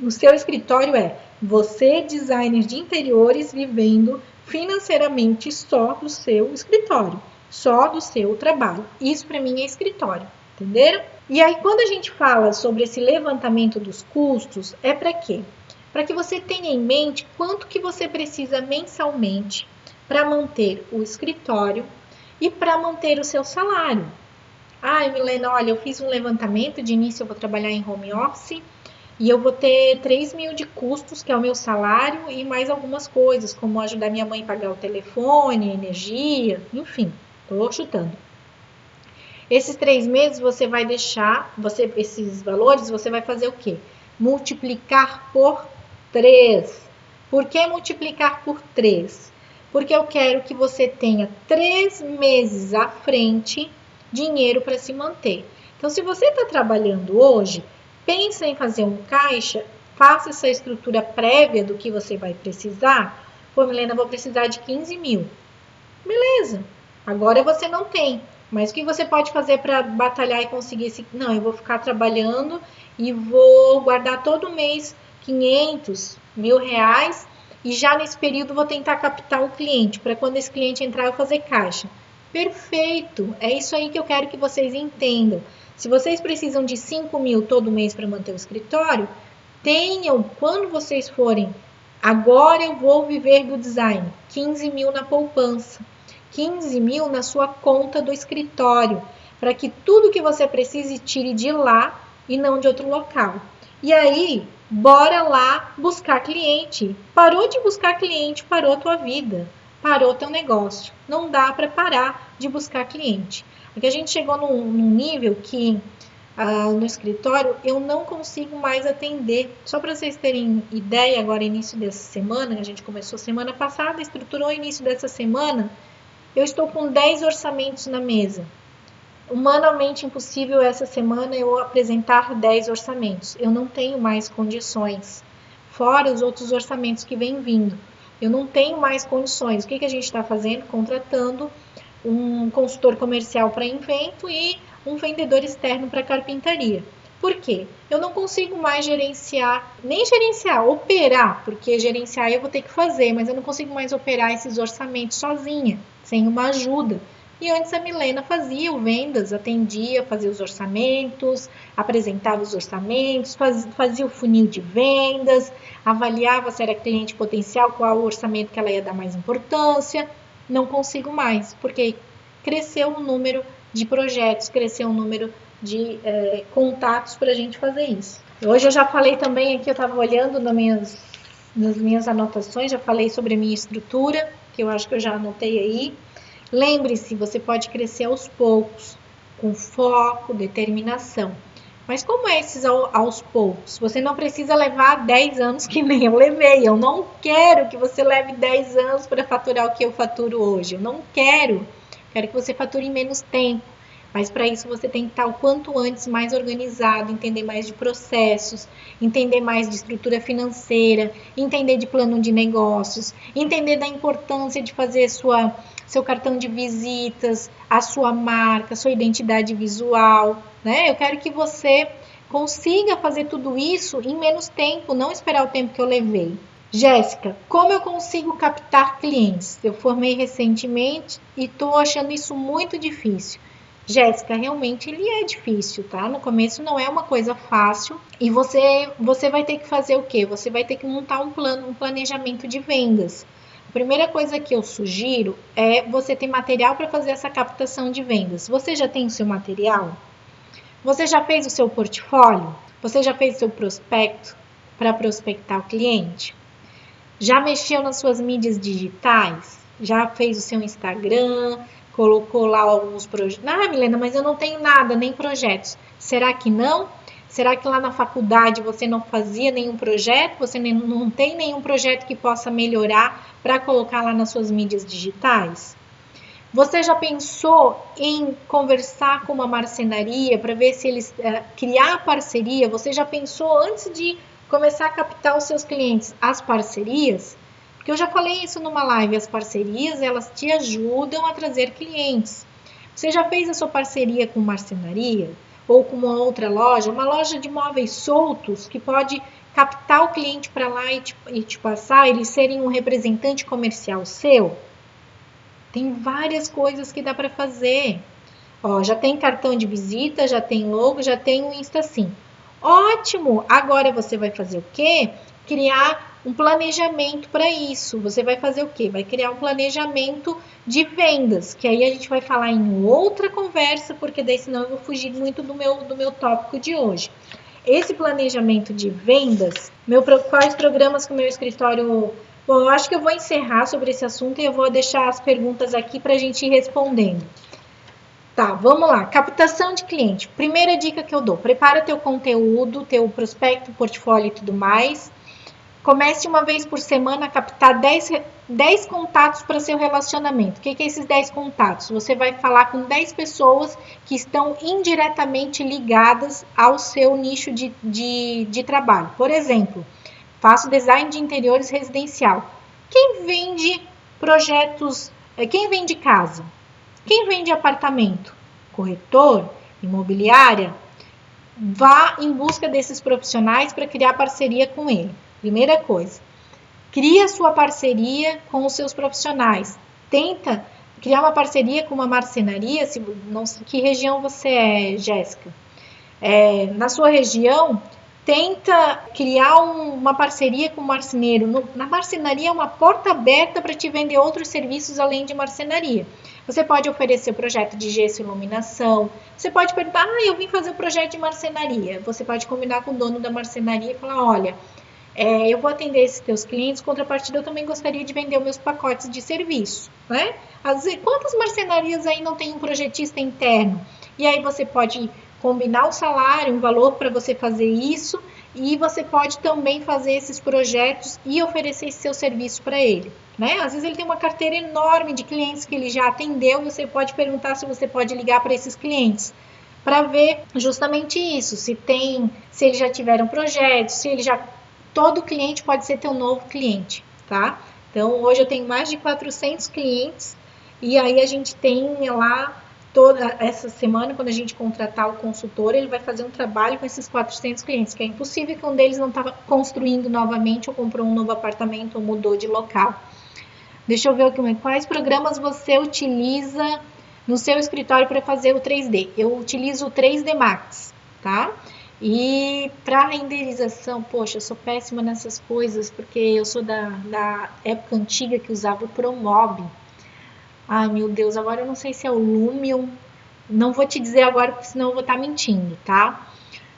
O seu escritório é você, designer de interiores, vivendo financeiramente só do seu escritório, só do seu trabalho. Isso para mim é escritório, entenderam? E aí quando a gente fala sobre esse levantamento dos custos, é para quê? Para que você tenha em mente quanto que você precisa mensalmente para manter o escritório e para manter o seu salário. Ai, Milena, olha, eu fiz um levantamento, de início eu vou trabalhar em home office, e eu vou ter 3 mil de custos, que é o meu salário, e mais algumas coisas, como ajudar minha mãe a pagar o telefone, a energia, enfim, estou chutando. Esses 3 meses você vai deixar, esses valores, você vai fazer o quê? Multiplicar por 3. Por que multiplicar por 3? Porque eu quero que você tenha 3 meses à frente dinheiro para se manter. Então, se você está trabalhando hoje, pensa em fazer um caixa, faça essa estrutura prévia do que você vai precisar. Pô, Milena, vou precisar de 15 mil. Beleza, agora você não tem. Mas o que você pode fazer para batalhar e conseguir esse... Não, eu vou ficar trabalhando e vou guardar todo mês 500, R$1.000 e já nesse período vou tentar captar um cliente, para quando esse cliente entrar eu fazer caixa. Perfeito, é isso aí que eu quero que vocês entendam. Se vocês precisam de 5 mil todo mês para manter o escritório, tenham, quando vocês forem, agora eu vou viver do design, 15 mil na poupança, 15 mil na sua conta do escritório, para que tudo que você precise tire de lá e não de outro local. E aí, bora lá buscar cliente. Parou de buscar cliente, parou a tua vida, parou teu negócio. Não dá para parar de buscar cliente. Porque a gente chegou num nível que no escritório eu não consigo mais atender. Só para vocês terem ideia, agora início dessa semana, a gente começou semana passada, estruturou início dessa semana, eu estou com 10 orçamentos na mesa. Humanamente impossível essa semana eu apresentar 10 orçamentos. Eu não tenho mais condições, fora os outros orçamentos que vêm vindo. Eu não tenho mais condições. O que a gente está fazendo? Contratando um consultor comercial para evento e um vendedor externo para carpintaria. Por quê? Eu não consigo mais operar, porque gerenciar eu vou ter que fazer, mas eu não consigo mais operar esses orçamentos sozinha, sem uma ajuda. E antes a Milena fazia o vendas, atendia, fazia os orçamentos, apresentava os orçamentos, fazia o funil de vendas, avaliava se era cliente potencial, qual o orçamento que ela ia dar mais importância. Não consigo mais, porque cresceu o número de projetos, cresceu o número de contatos para a gente fazer isso. Hoje eu já falei também aqui, eu estava olhando nas minhas anotações, já falei sobre a minha estrutura, que eu acho que eu já anotei aí. Lembre-se, você pode crescer aos poucos, com foco, determinação. Mas como é esses aos poucos? Você não precisa levar 10 anos que nem eu levei. Eu não quero que você leve 10 anos para faturar o que eu faturo hoje. Eu não quero. Quero que você fature em menos tempo. Mas para isso você tem que estar o quanto antes mais organizado, entender mais de processos, entender mais de estrutura financeira, entender de plano de negócios, entender da importância de fazer seu cartão de visitas, a sua marca, sua identidade visual, né? Eu quero que você consiga fazer tudo isso em menos tempo, não esperar o tempo que eu levei. Jéssica, como eu consigo captar clientes? Eu formei recentemente e estou achando isso muito difícil. Jéssica, realmente ele é difícil, tá? No começo não é uma coisa fácil e você vai ter que fazer o quê? Você vai ter que montar um planejamento de vendas. A primeira coisa que eu sugiro é você ter material para fazer essa captação de vendas. Você já tem o seu material? Você já fez o seu portfólio? Você já fez o seu prospecto para prospectar o cliente? Já mexeu nas suas mídias digitais? Já fez o seu Instagram? Colocou lá alguns projetos? Ah, Milena, mas eu não tenho nada, nem projetos. Será que não? Será que lá na faculdade você não fazia nenhum projeto? Você não tem nenhum projeto que possa melhorar para colocar lá nas suas mídias digitais? Você já pensou em conversar com uma marcenaria para ver se eles criar parceria? Você já pensou antes de começar a captar os seus clientes as parcerias? Porque eu já falei isso numa live, as parcerias, elas te ajudam a trazer clientes. Você já fez a sua parceria com marcenaria? Ou com uma outra loja? Uma loja de móveis soltos que pode captar o cliente para lá e te passar, eles serem um representante comercial seu? Tem várias coisas que dá para fazer. Ó, já tem cartão de visita, já tem logo, já tem um InstaSim. Ótimo! Agora você vai fazer o quê? Criar um planejamento para isso. Você vai fazer o quê? Vai criar um planejamento de vendas, que aí a gente vai falar em outra conversa, porque daí senão eu vou fugir muito do meu tópico de hoje. Esse planejamento de vendas, quais programas que o meu escritório... Bom, eu acho que eu vou encerrar sobre esse assunto e eu vou deixar as perguntas aqui para a gente ir respondendo. Tá, vamos lá. Captação de cliente. Primeira dica que eu dou. Prepara teu conteúdo, teu prospecto, portfólio e tudo mais. Comece uma vez por semana a captar 10 contatos para seu relacionamento. O que é esses 10 contatos? Você vai falar com 10 pessoas que estão indiretamente ligadas ao seu nicho de trabalho. Por exemplo, faço design de interiores residencial. Quem vende projetos, quem vende casa? Quem vende apartamento? Corretor? Imobiliária? Vá em busca desses profissionais para criar parceria com ele. Primeira coisa, cria sua parceria com os seus profissionais. Tenta criar uma parceria com uma marcenaria. Que região você é, Jéssica? Na sua região, tenta criar uma parceria com um marceneiro. Na marcenaria é uma porta aberta para te vender outros serviços além de marcenaria. Você pode oferecer projeto de gesso e iluminação. Você pode perguntar, eu vim fazer um projeto de marcenaria. Você pode combinar com o dono da marcenaria e falar, olha, eu vou atender esses teus clientes, contrapartida eu também gostaria de vender os meus pacotes de serviço, né? Às vezes, quantas marcenarias aí não tem um projetista interno? E aí você pode combinar o salário, um valor para você fazer isso, e você pode também fazer esses projetos e oferecer esse seu serviço para ele, né? Às vezes ele tem uma carteira enorme de clientes que ele já atendeu, você pode perguntar se você pode ligar para esses clientes para ver justamente isso, se eles já tiveram projetos, se ele já todo cliente pode ser teu novo cliente, tá? Então, hoje eu tenho mais de 400 clientes e aí a gente tem lá toda essa semana, quando a gente contratar o consultor, ele vai fazer um trabalho com esses 400 clientes, que é impossível que um deles não estava construindo novamente ou comprou um novo apartamento ou mudou de local. Deixa eu ver aqui, quais programas você utiliza no seu escritório para fazer o 3D? Eu utilizo o 3D Max, tá? E para renderização, poxa, eu sou péssima nessas coisas, porque eu sou da época antiga que usava o Promob. Ai, meu Deus, agora eu não sei se é o Lumion. Não vou te dizer agora, porque senão eu vou estar mentindo, tá?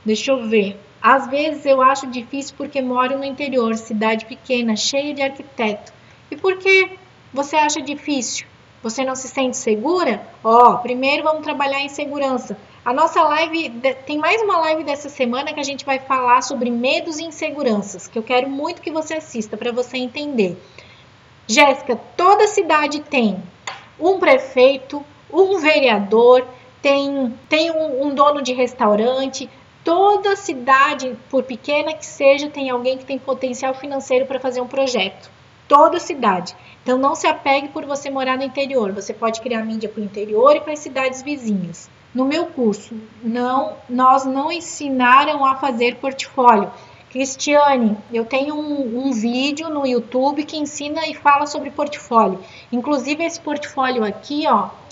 Deixa eu ver. Às vezes eu acho difícil porque moro no interior, cidade pequena, cheia de arquiteto. E por que você acha difícil? Você não se sente segura? Primeiro vamos trabalhar em segurança. A nossa live, tem mais uma live dessa semana que a gente vai falar sobre medos e inseguranças, que eu quero muito que você assista para você entender. Jéssica, toda cidade tem um prefeito, um vereador, tem um dono de restaurante. Toda cidade, por pequena que seja, tem alguém que tem potencial financeiro para fazer um projeto. Toda cidade. Então não se apegue por você morar no interior. Você pode criar mídia para o interior e para as cidades vizinhas. No meu curso, nós não ensinaram a fazer portfólio. Cristiane, eu tenho um vídeo no YouTube que ensina e fala sobre portfólio. Inclusive esse portfólio aqui,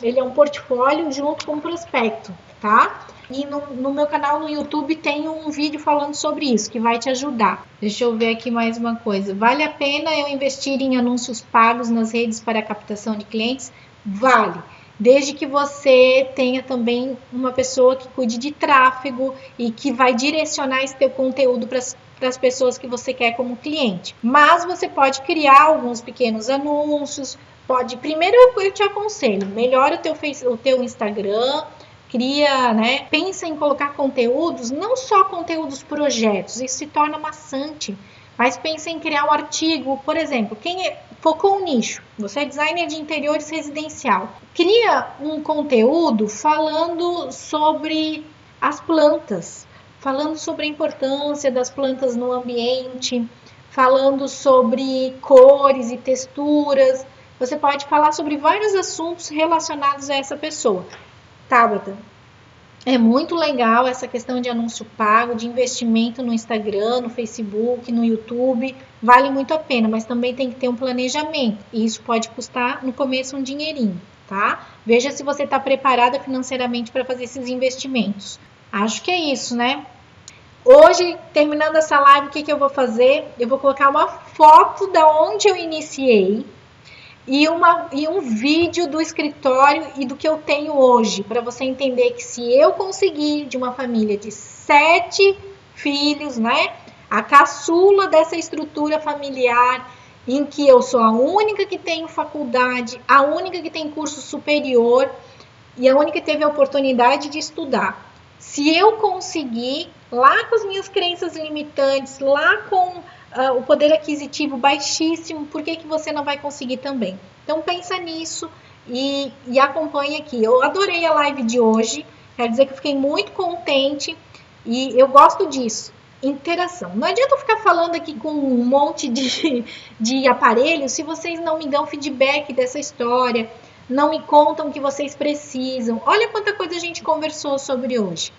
ele é um portfólio junto com um prospecto, tá? E no meu canal no YouTube tem um vídeo falando sobre isso, que vai te ajudar. Deixa eu ver aqui mais uma coisa. Vale a pena eu investir em anúncios pagos nas redes para captação de clientes? Vale. Desde que você tenha também uma pessoa que cuide de tráfego e que vai direcionar esse teu conteúdo para as pessoas que você quer como cliente. Mas você pode criar alguns pequenos anúncios. Primeiro eu te aconselho, melhora o teu Instagram, cria, né? Pensa em colocar conteúdos, não só conteúdos projetos, isso se torna maçante, mas pensa em criar um artigo, por exemplo, focou um nicho, você é designer de interiores residencial, cria um conteúdo falando sobre as plantas, falando sobre a importância das plantas no ambiente, falando sobre cores e texturas. Você pode falar sobre vários assuntos relacionados a essa pessoa. Tabata, é muito legal essa questão de anúncio pago, de investimento no Instagram, no Facebook, no YouTube, vale muito a pena, mas também tem que ter um planejamento, e isso pode custar no começo um dinheirinho, tá? Veja se você está preparada financeiramente para fazer esses investimentos. Acho que é isso, né? Hoje, terminando essa live, o que eu vou fazer? Eu vou colocar uma foto da onde eu iniciei, e um vídeo do escritório e do que eu tenho hoje, para você entender que se eu conseguir de uma família de 7 filhos, né, a caçula dessa estrutura familiar, em que eu sou a única que tenho faculdade, a única que tem curso superior e a única que teve a oportunidade de estudar. Se eu conseguir, lá com as minhas crenças limitantes, lá com o poder aquisitivo baixíssimo, por que você não vai conseguir também? Então pensa nisso e acompanha aqui. Eu adorei a live de hoje, quero dizer que eu fiquei muito contente e eu gosto disso, interação. Não adianta eu ficar falando aqui com um monte de aparelhos se vocês não me dão feedback dessa história, não me contam o que vocês precisam. Olha quanta coisa a gente conversou sobre hoje.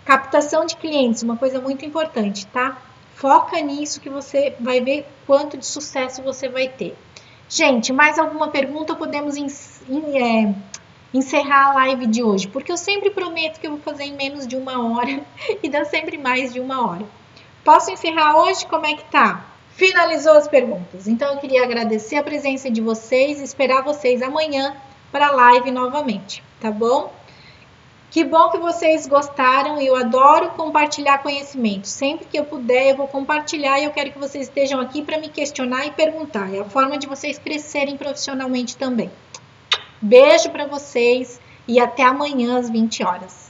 Captação de clientes, uma coisa muito importante, tá? Foca nisso que você vai ver quanto de sucesso você vai ter. Gente, mais alguma pergunta? Podemos encerrar a live de hoje, porque eu sempre prometo que eu vou fazer em menos de 1 hora e dá sempre mais de 1 hora. Posso encerrar hoje? Como é que tá? Finalizou as perguntas. Então eu queria agradecer a presença de vocês e esperar vocês amanhã para a live novamente, tá bom? Que bom que vocês gostaram. Eu adoro compartilhar conhecimento. Sempre que eu puder, eu vou compartilhar e eu quero que vocês estejam aqui para me questionar e perguntar. É a forma de vocês crescerem profissionalmente também. Beijo para vocês e até amanhã às 20 horas.